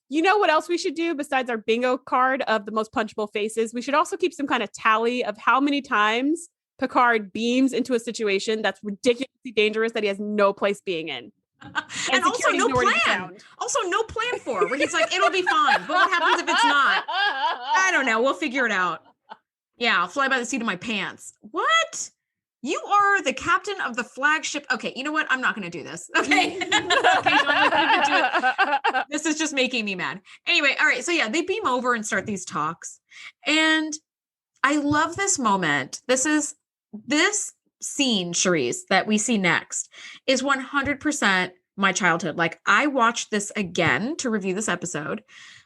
You know what else we should do besides our bingo card of the most punchable faces? We should also keep some kind of tally of how many times Picard beams into a situation that's ridiculously dangerous that he has no place being in. And also no plan. Also no plan for, where he's like, it'll be fine. But what happens if it's not? I don't know. We'll figure it out. Yeah, I'll fly by the seat of my pants. What? You are the captain of the flagship. Okay, you know what? I'm not going to do this. Okay. This is just making me mad. Anyway, all right. So yeah, they beam over and start these talks. And I love this moment. This is this scene, Shereese, that we see next is 100% my childhood. Like, I watched this again to review this episode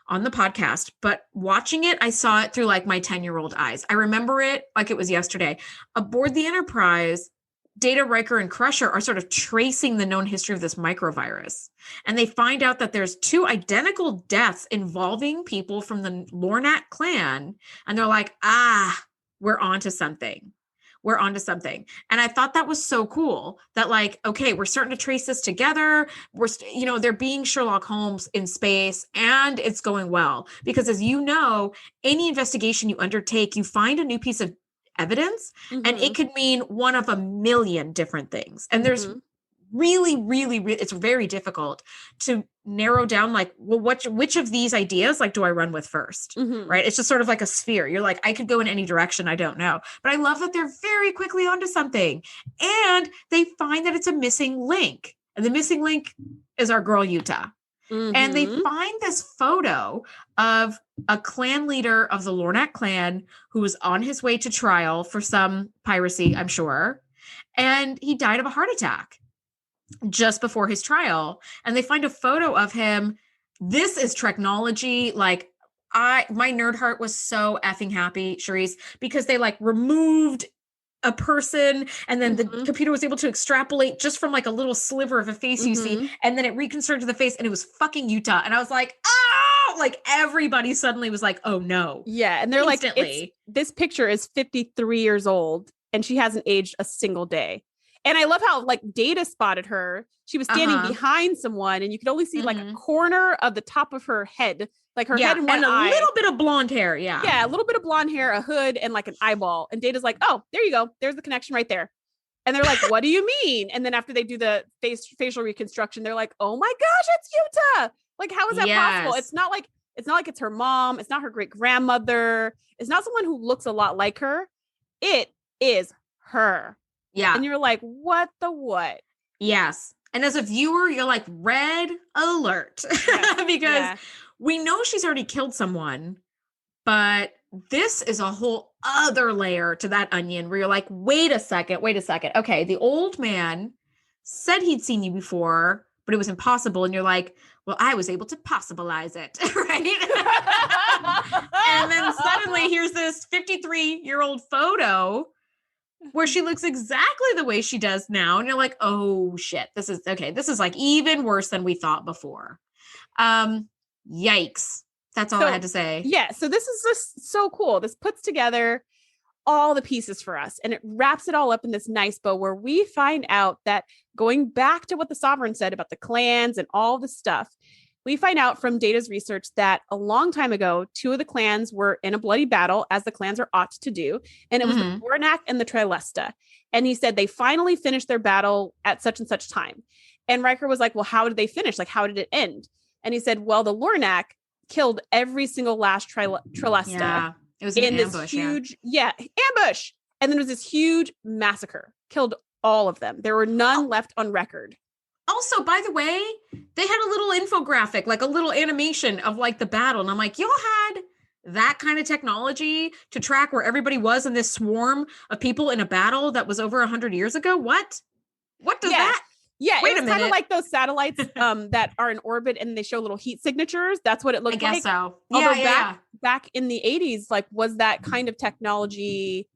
on the podcast, but watching it, I saw it through like my 10-year-old eyes. I remember it like it was yesterday. Aboard the Enterprise, Data, Riker, and Crusher are sort of tracing the known history of this microvirus. And they find out that there's 2 identical deaths involving people from the Lornak clan. And they're like, we're onto something. We're onto something. And I thought that was so cool that, like, okay, we're starting to trace this together. They're being Sherlock Holmes in space, and it's going well. Because as you know, any investigation you undertake, you find a new piece of evidence, and it could mean one of a million different things. And there's really, really, it's very difficult to narrow down, like, well, which of these ideas, like, do I run with first? Right? It's just sort of like a sphere. You're like, I could go in any direction. I don't know. But I love that they're very quickly onto something, and they find that it's a missing link. And the missing link is our girl, Yuta. And they find this photo of a clan leader of the Lornak clan who was on his way to trial for some piracy, I'm sure. And he died of a heart attack just before his trial. And they find a photo of him. This is technology. Like, my nerd heart was so effing happy, Shereese, because they like removed a person, and then the computer was able to extrapolate just from like a little sliver of a face you see, and then it reconstructed the face, and it was fucking Yuta. And I was like, oh, like everybody suddenly was like, oh no. Yeah. And they're instantly like, this picture is 53 years old and she hasn't aged a single day. And I love how like Data spotted her. She was standing behind someone, and you could only see like a corner of the top of her head, like her head and one eye. A little bit of blonde hair. Yeah. Yeah. A little bit of blonde hair, a hood, and like an eyeball. And Data's like, oh, there you go. There's the connection right there. And they're like, what do you mean? And then after they do the facial reconstruction, they're like, oh my gosh, it's Yuta. Like, how is that possible? It's not like it's her mom. It's not her great grandmother. It's not someone who looks a lot like her. It is her. Yeah. And you're like, what the what? Yes. And as a viewer, you're like, red alert. Because we know she's already killed someone, but this is a whole other layer to that onion where you're like, wait a second. Okay, the old man said he'd seen you before, but it was impossible. And you're like, well, I was able to possibilize it, right? And then suddenly here's this 53-year-old photo where she looks exactly the way she does now. And you're like, oh shit, this is like even worse than we thought before. Yikes. That's all I had to say. Yeah. So this is just so cool. This puts together all the pieces for us, and it wraps it all up in this nice bow where we find out that, going back to what the Sovereign said about the clans and all the stuff, we find out from Data's research that a long time ago, 2 of the clans were in a bloody battle, as the clans are ought to do. And it was the Lornak and the Trilesta. And he said they finally finished their battle at such and such time. And Riker was like, well, how did they finish? Like, how did it end? And he said, well, the Lornak killed every single last Trilesta. Yeah, it was an ambush. This huge, ambush. And then it was this huge massacre. Killed all of them. There were none left on record. Also, by the way, they had a little infographic, like a little animation of like the battle. And I'm like, y'all had that kind of technology to track where everybody was in this swarm of people in a battle that was over 100 years ago? What does that? Yeah, it's kind of like those satellites that are in orbit and they show little heat signatures. That's what it looked like. I guess so. Although back in the 80s, like, was that kind of technology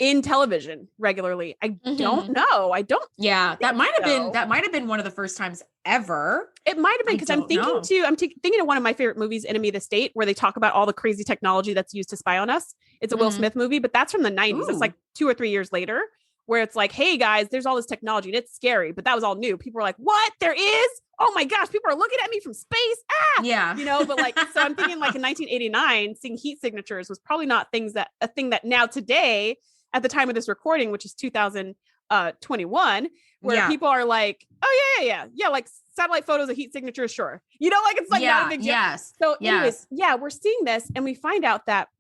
in television regularly? I don't know. Yeah, that might have been one of the first times ever. It might have been, because I'm thinking of one of my favorite movies, Enemy of the State, where they talk about all the crazy technology that's used to spy on us. It's a Will Smith movie, but that's from the 90s. It's like 2 or 3 years later, where it's like, hey guys, there's all this technology and it's scary, but that was all new. People were like, what? There is? Oh my gosh, people are looking at me from space. Yeah. But like, so I'm thinking like in 1989, seeing heat signatures was probably not a thing that now today, at the time of this recording, which is 2021, where people are like, oh yeah, like satellite photos of heat signatures, sure. Like, it's like not a big deal. Yes. So anyways, we're seeing this, and we find out that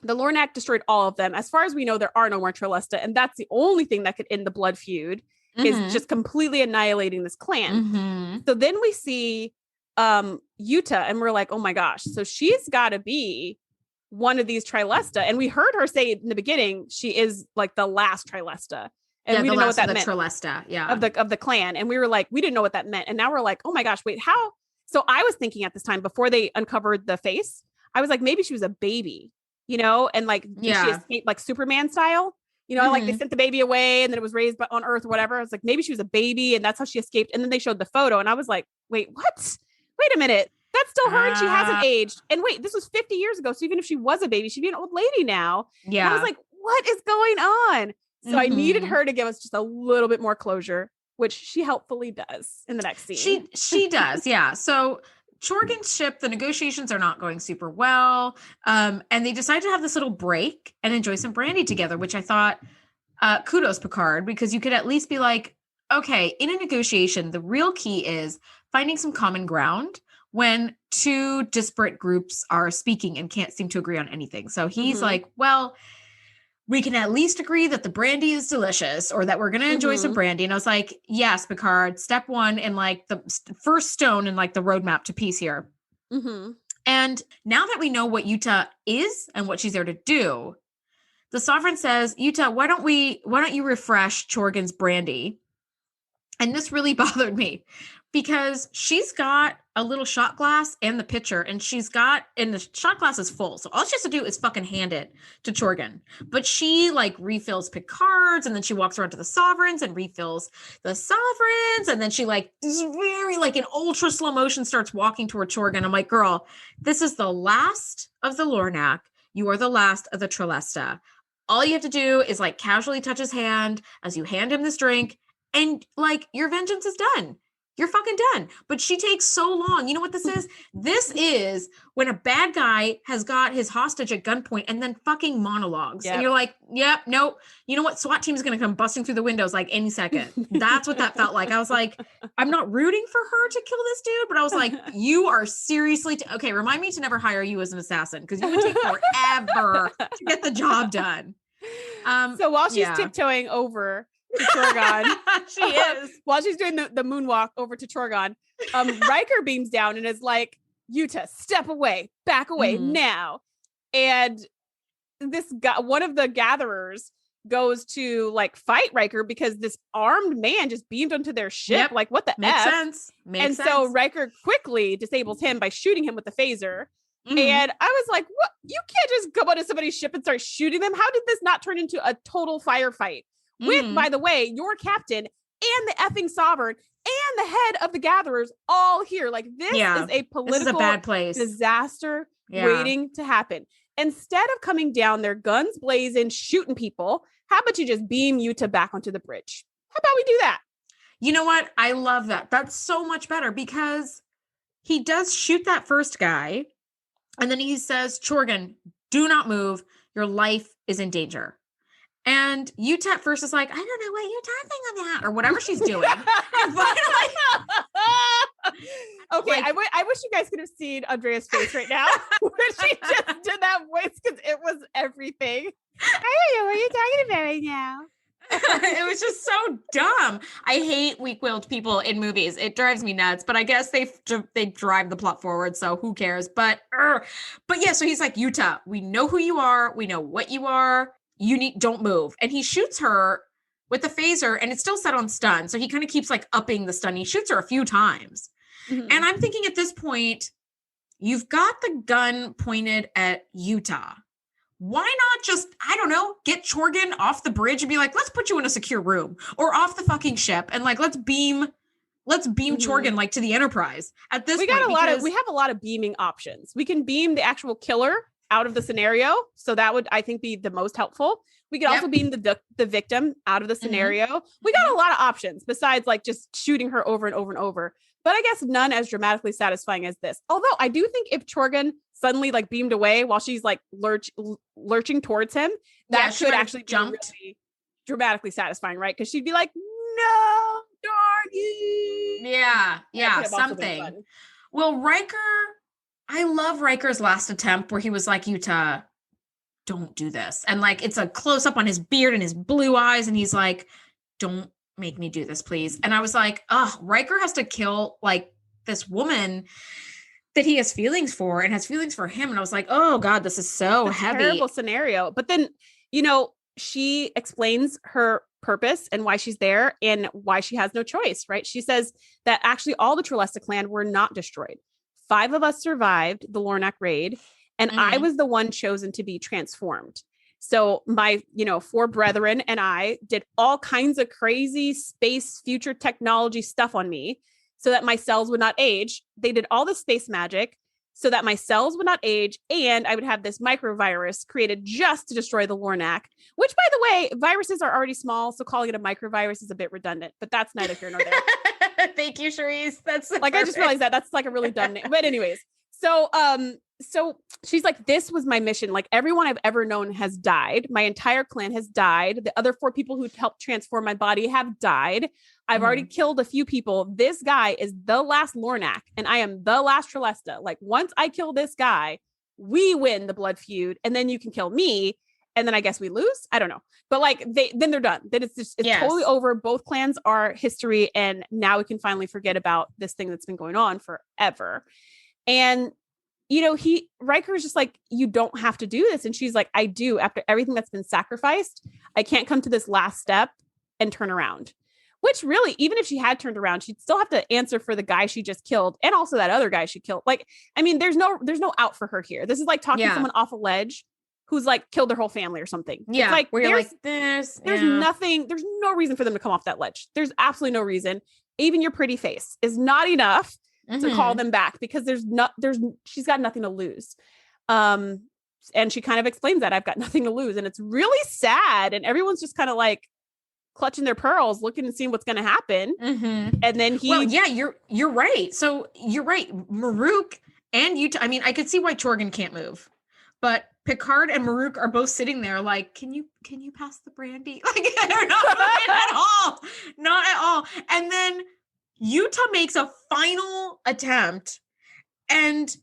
the Lornak destroyed all of them. As far as we know, there are no more Trilesta, and that's the only thing that could end the blood feud, is just completely annihilating this clan. So then we see Yuta, and we're like, oh my gosh, so she's got to be one of these Trilesta. And we heard her say in the beginning, she is like the last Trilesta. And we didn't know what that meant. Trilesta, of the clan. And we were like, we didn't know what that meant. And now we're like, oh my gosh, wait, how? So I was thinking at this time before they uncovered the face, I was like, maybe she was a baby, and like she escaped like Superman style, like they sent the baby away and then it was raised on Earth or whatever. I was like, maybe she was a baby and that's how she escaped. And then they showed the photo and I was like, wait, what? Wait a minute. That's still her and she hasn't aged. And wait, this was 50 years ago. So even if she was a baby, she'd be an old lady now. Yeah. And I was like, what is going on? So I needed her to give us just a little bit more closure, which she helpfully does in the next scene. She does. Yeah. So Chorgan's ship, the negotiations are not going super well. And they decide to have this little break and enjoy some brandy together, which I thought, kudos Picard, because you could at least be like, okay, in a negotiation, the real key is finding some common ground when two disparate groups are speaking and can't seem to agree on anything. So he's like, well, we can at least agree that the brandy is delicious or that we're going to enjoy some brandy. And I was like, yes, Picard, step one in like the first stone in like the roadmap to peace here. And now that we know what Yuta is and what she's there to do, the Sovereign says, Yuta, why don't you refresh Chorgan's brandy? And this really bothered me because she's got a little shot glass and the pitcher and the shot glass is full. So all she has to do is fucking hand it to Chorgan. But she like refills Picard's and then she walks around to the Sovereigns and refills the Sovereigns. And then she like is very like in ultra slow motion starts walking toward Chorgan. I'm like, girl, this is the last of the Lornak. You are the last of the Trilesta. All you have to do is like casually touch his hand as you hand him this drink. And like your vengeance is done. You're fucking done. But she takes so long. You know what this is? This is when a bad guy has got his hostage at gunpoint and then fucking monologues. And you're like, yep, nope. You know what? SWAT team is going to come busting through the windows like any second. That's what that felt like. I was like, I'm not rooting for her to kill this dude, but I was like, you are seriously, okay, remind me to never hire you as an assassin because you would take forever to get the job done. So while she's tiptoeing over to Chorgan. She is. While she's doing the moonwalk over to Chorgan, Riker beams down and is like, Yuta, step away, back away now. And this guy, one of the gatherers goes to like fight Riker because this armed man just beamed onto their ship. Yep. Like what the Makes F? sense. Makes sense. So Riker quickly disables him by shooting him with the phaser. And I was like, what? You can't just come onto somebody's ship and start shooting them. How did this not turn into a total firefight? With, by the way, your captain and the effing Sovereign and the head of the gatherers all here. Like this is a political bad place. Disaster waiting to happen. Instead of coming down there, guns blazing, shooting people, how about you just beam Yuta back onto the bridge? How about we do that? You know what? I love that. That's so much better because he does shoot that first guy. And then he says, Chorgan, do not move. Your life is in danger. And Yuta at first is like, I don't know what you're talking about, or whatever she's doing. Okay, I wish you guys could have seen Andrea's face right now when she just did that voice because it was everything. I don't know what you're talking about right now. It was just so dumb. I hate weak-willed people in movies. It drives me nuts, but I guess they drive the plot forward, so who cares? But yeah, so he's like, Yuta, we know who you are. We know what you are. Don't move. And he shoots her with the phaser and it's still set on stun. So he kind of keeps like upping the stun. He shoots her a few times. And I'm thinking at this point, you've got the gun pointed at Yuta. Why not just, I don't know, get Chorgan off the bridge and be like, let's put you in a secure room or off the fucking ship. And like, let's beam Chorgan like to the Enterprise at this point. We have a lot of beaming options. We can beam the actual killer out of the scenario. So that would, I think, be the most helpful. We could also beam the victim out of the scenario. We got a lot of options besides like just shooting her over and over and over. But I guess none as dramatically satisfying as this. Although I do think if Chorgan suddenly like beamed away while she's like lurching towards him, that could actually be really dramatically satisfying, right? Because she'd be like, no, darn you. Yeah, something. Well, Riker, I love Riker's last attempt where he was like, Yuta, don't do this. And like, it's a close up on his beard and his blue eyes. And he's like, don't make me do this, please. And I was like, oh, Riker has to kill like this woman that he has feelings for and has feelings for him. And I was like, oh God, this is so heavy. Terrible scenario. But then, she explains her purpose and why she's there and why she has no choice, right? She says that actually all the Trelesta clan were not destroyed. 5 of us survived the Lornak raid, and I was the one chosen to be transformed. So my, 4 brethren and I did all kinds of crazy space future technology stuff on me so that my cells would not age. They did all the space magic so that my cells would not age, and I would have this microvirus created just to destroy the Lornak, which, by the way, viruses are already small, so calling it a microvirus is a bit redundant, but that's neither here nor there. Thank you, Shereese. That's like, I just realized that's like a really dumb name. But anyways, so she's like, this was my mission. Like, everyone I've ever known has died. My entire clan has died. The other 4 people who helped transform my body have died. I've already killed a few people. This guy is the last Lornak, and I am the last Trelesta. Like, once I kill this guy, we win the blood feud, and then you can kill me, and then I guess we lose. I don't know. But like, then they're done. Then it's totally over. Both clans are history, and now we can finally forget about this thing that's been going on forever. And Riker's just like, you don't have to do this. And she's like, I do. After everything that's been sacrificed, I can't come to this last step and turn around. Which really, even if she had turned around, she'd still have to answer for the guy she just killed and also that other guy she killed. Like, I mean, there's no out for her here. This is like talking someone off a ledge who's like killed their whole family or something. Yeah, it's like, where you're like this. There's nothing. There's no reason for them to come off that ledge. There's absolutely no reason. Even your pretty face is not enough to call them back, because she's got nothing to lose. And she kind of explains that I've got nothing to lose, and it's really sad. And everyone's just kind of like clutching their pearls, looking and seeing what's going to happen. And then you're right. So you're right. Maruk and Yuta. I mean, I could see why Chorgan can't move, but Picard and Maruk are both sitting there like, can you pass the brandy? Like, they're not moving at all. Not at all. And then Yuta makes a final attempt, and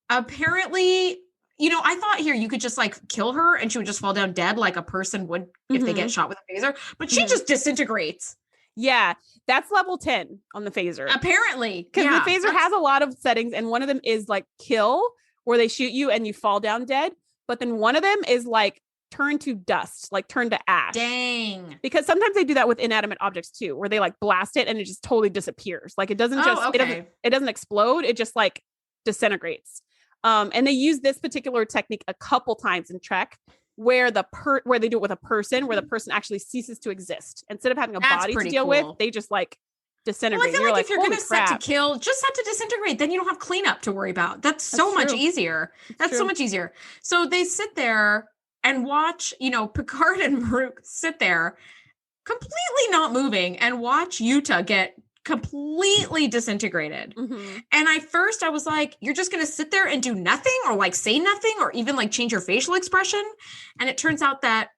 apparently, I thought here you could just like kill her and she would just fall down dead like a person would if they get shot with a phaser, but she just disintegrates. Yeah, that's level 10 on the phaser. Apparently. Because the phaser has a lot of settings, and one of them is like kill, where they shoot you and you fall down dead. But then one of them is like turn to dust, like turn to ash. Dang. Because sometimes they do that with inanimate objects too, where they like blast it and it just totally disappears. Like, it doesn't it doesn't explode. It just like disintegrates. And they use this particular technique a couple times in Trek, where where they do it with a person, where the person actually ceases to exist. Instead of having a body to deal with, they just like disintegrate. Well, I feel like if you're going to set to kill, just set to disintegrate. Then you don't have cleanup to worry about. That's so much easier. That's so much easier. So they sit there and watch, Picard and Maruk sit there completely not moving and watch Yuta get completely disintegrated. And I was like, you're just going to sit there and do nothing, or like say nothing, or even like change your facial expression. And it turns out that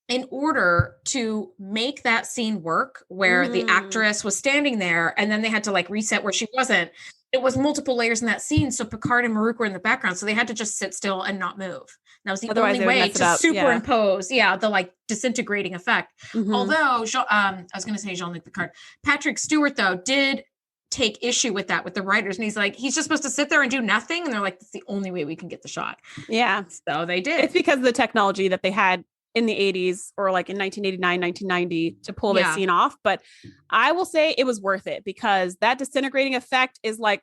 in order to make that scene work, where the actress was standing there and then they had to like reset where she wasn't, it was multiple layers in that scene. So Picard and Maruk were in the background. So they had to just sit still and not move. That was the only way to superimpose, the like disintegrating effect. Although, I was going to say Jean-Luc Picard, Patrick Stewart, though, did take issue with that with the writers. And he's like, he's just supposed to sit there and do nothing. And they're like, that's the only way we can get the shot. Yeah. So they did. It's because of the technology that they had in the 80s, or like in 1989, 1990 to pull this scene off. But I will say it was worth it, because that disintegrating effect is like,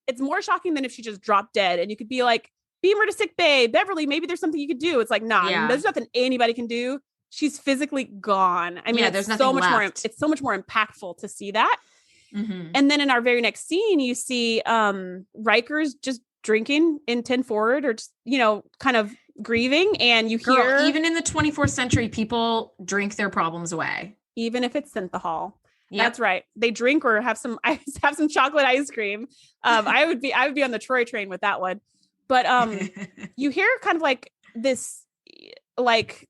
it's more shocking than if she just dropped dead and you could be like, beam her to sick bay, Beverly, maybe there's something you could do. It's like, there's nothing anybody can do. She's physically gone. I mean, there's so nothing much left. it's so much more impactful to see that. And then in our very next scene, you see Riker's just drinking in 10 forward, or just, kind of grieving, and you hear, even in the 24th century, people drink their problems away, even if it's synthahol. That's right. They drink or have some chocolate ice cream. I would be on the Troy train with that one. But you hear kind of like this, like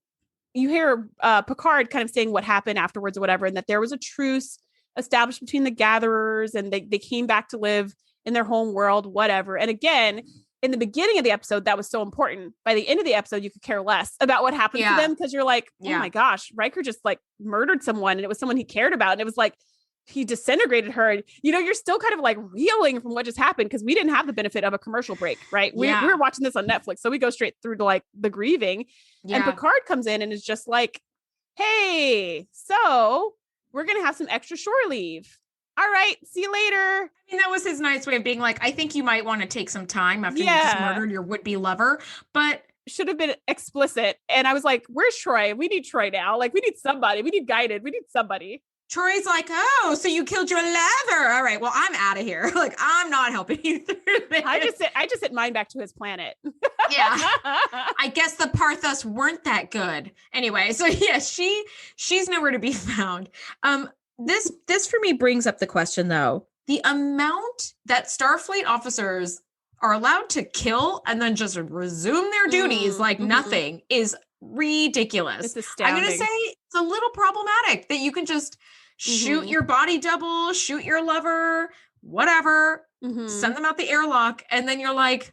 you hear Picard kind of saying what happened afterwards or whatever, and that there was a truce established between the gatherers, and they came back to live in their home world, whatever. And again, in the beginning of the episode, that was so important. By the end of the episode, you could care less about what happened to them, because you're like, oh my gosh, Riker just like murdered someone, and it was someone he cared about. And it was like, he disintegrated her. And, you're still kind of like reeling from what just happened because we didn't have the benefit of a commercial break, right? We were watching this on Netflix. So we go straight through to like the grieving. Yeah. And Picard comes in and is just like, hey, so we're going to have some extra shore leave. All right, see you later. I mean, that was his nice way of being like, I think you might want to take some time after you just murdered your would-be lover. But should have been explicit. And I was like, where's Troy? We need Troy now. Like, we need somebody. We need guided. We need somebody. Troy's like, oh, so you killed your lover. All right, well, I'm out of here. Like, I'm not helping you through this. I just sent mine back to his planet. Yeah. I guess the Parthos weren't that good. Anyway, so yeah, she's nowhere to be found. This for me brings up the question, though. The amount that Starfleet officers are allowed to kill and then just resume their duties like nothing is ridiculous. It's astounding. I'm going to say it's a little problematic that you can just shoot your body double, shoot your lover, whatever, send them out the airlock, and then you're like,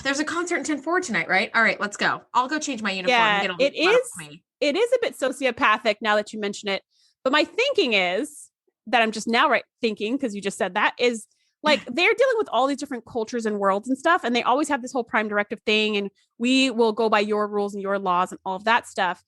there's a concert in 10-4 tonight, right? All right, let's go. I'll go change my uniform. Yeah, it is a bit sociopathic now that you mention it. But my thinking is that I'm just now thinking, because you just said that, is like they're dealing with all these different cultures and worlds and stuff. And they always have this whole prime directive thing. And we will go by your rules and your laws and all of that stuff.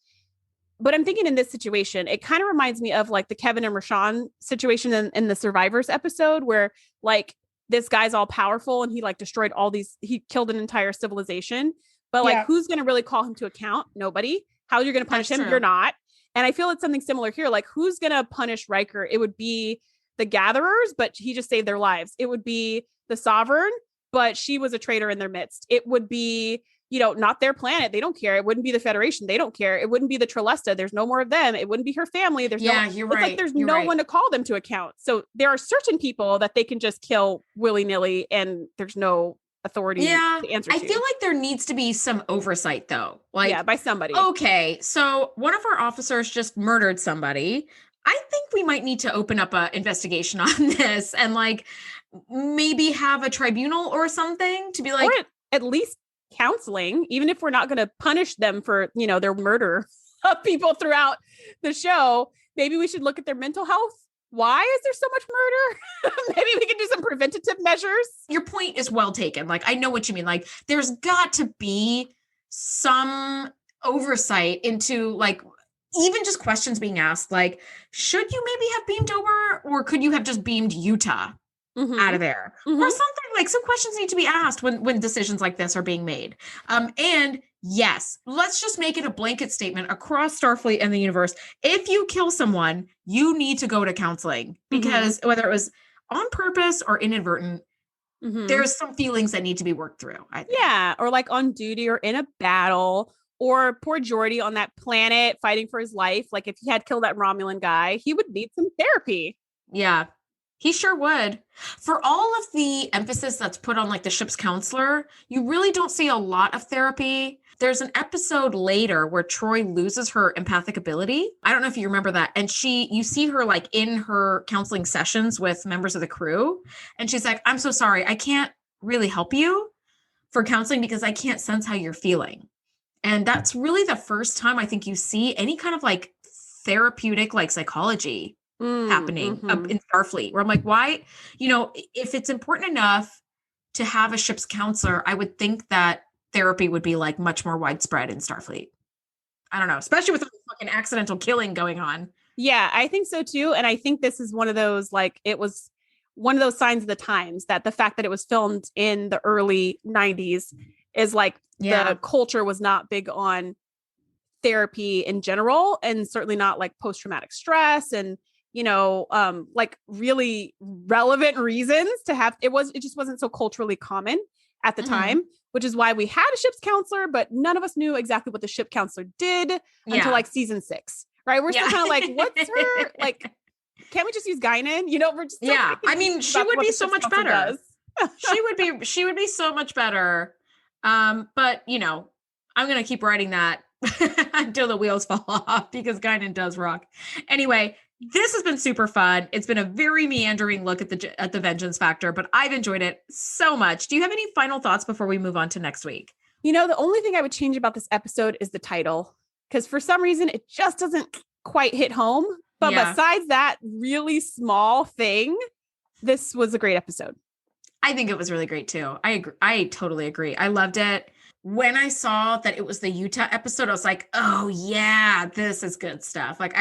But I'm thinking in this situation, it kind of reminds me of like the Kevin and Rashawn situation in the Survivors episode where like this guy's all powerful and he like destroyed he killed an entire civilization. But like, who's going to really call him to account? Nobody. How you're going to punish him? True. You're not. And I feel it's something similar here. Like, who's going to punish Riker? It would be the Gatherers, but he just saved their lives. It would be the Sovereign, but she was a traitor in their midst. It would be, not their planet. They don't care. It wouldn't be the Federation. They don't care. It wouldn't be the Trelesta. There's no more of them. It wouldn't be her family. You're right. It's like there's no one to call them to account. So there are certain people that they can just kill willy-nilly and there's no authority to answer to. I feel like there needs to be some oversight though. Like, by somebody. Okay, so one of our officers just murdered somebody. I think we might need to open up an investigation on this and like maybe have a tribunal or something to be like, or at least counseling, even if we're not going to punish them for, their murder of people throughout the show. Maybe we should look at their mental health. Why is there so much murder? Maybe we can do some preventative measures. Your point is well taken. Like, I know what you mean. Like, there's got to be some oversight into like, even just questions being asked, like, should you maybe have beamed over or could you have just beamed Yuta out of there or something? Like, some questions need to be asked when decisions like this are being made. And yes, let's just make it a blanket statement across Starfleet and the universe. If you kill someone, you need to go to counseling because whether it was on purpose or inadvertent, there's some feelings that need to be worked through. I think. Yeah. Or like on duty or in a battle. Or poor Geordi on that planet fighting for his life. Like if he had killed that Romulan guy, he would need some therapy. Yeah, he sure would. For all of the emphasis that's put on like the ship's counselor, you really don't see a lot of therapy. There's an episode later where Troy loses her empathic ability. I don't know if you remember that. And you see her like in her counseling sessions with members of the crew. And she's like, I'm so sorry. I can't really help you for counseling because I can't sense how you're feeling. And that's really the first time I think you see any kind of like therapeutic, like psychology happening up in Starfleet where I'm like, why, if it's important enough to have a ship's counselor, I would think that therapy would be like much more widespread in Starfleet. I don't know, especially with the fucking accidental killing going on. Yeah, I think so too. And I think this is one of those, like, it was one of those signs of the times that the fact that it was filmed in the early 90s is like, the culture was not big on therapy in general, and certainly not like post-traumatic stress and, like really relevant reasons to have, it just wasn't so culturally common at the time, which is why we had a ship's counselor, but none of us knew exactly what the ship counselor did until like season 6, right? We're still kind of like, what's her, like, can't we just use Guinan? We're just, I mean, she would be so much better. she would be so much better. But I'm going to keep writing that until the wheels fall off because Guinan does rock. Anyway, this has been super fun. It's been a very meandering look at the Vengeance Factor, but I've enjoyed it so much. Do you have any final thoughts before we move on to next week? The only thing I would change about this episode is the title, because for some reason it just doesn't quite hit home. But besides that really small thing, this was a great episode. I think it was really great too. I agree. I totally agree. I loved it. When I saw that it was the Yuta episode, I was like, oh yeah, this is good stuff. Like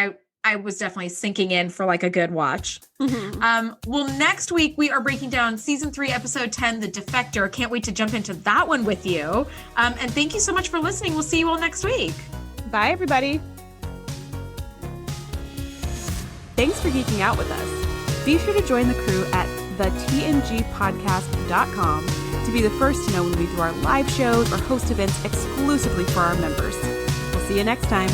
I was definitely sinking in for like a good watch. Mm-hmm. Well, next week we are breaking down season 3, episode 10, The Defector. Can't wait to jump into that one with you. And thank you so much for listening. We'll see you all next week. Bye, everybody. Thanks for geeking out with us. Be sure to join the crew at thetngpodcast.com to be the first to know when we do our live shows or host events exclusively for our members. We'll see you next time.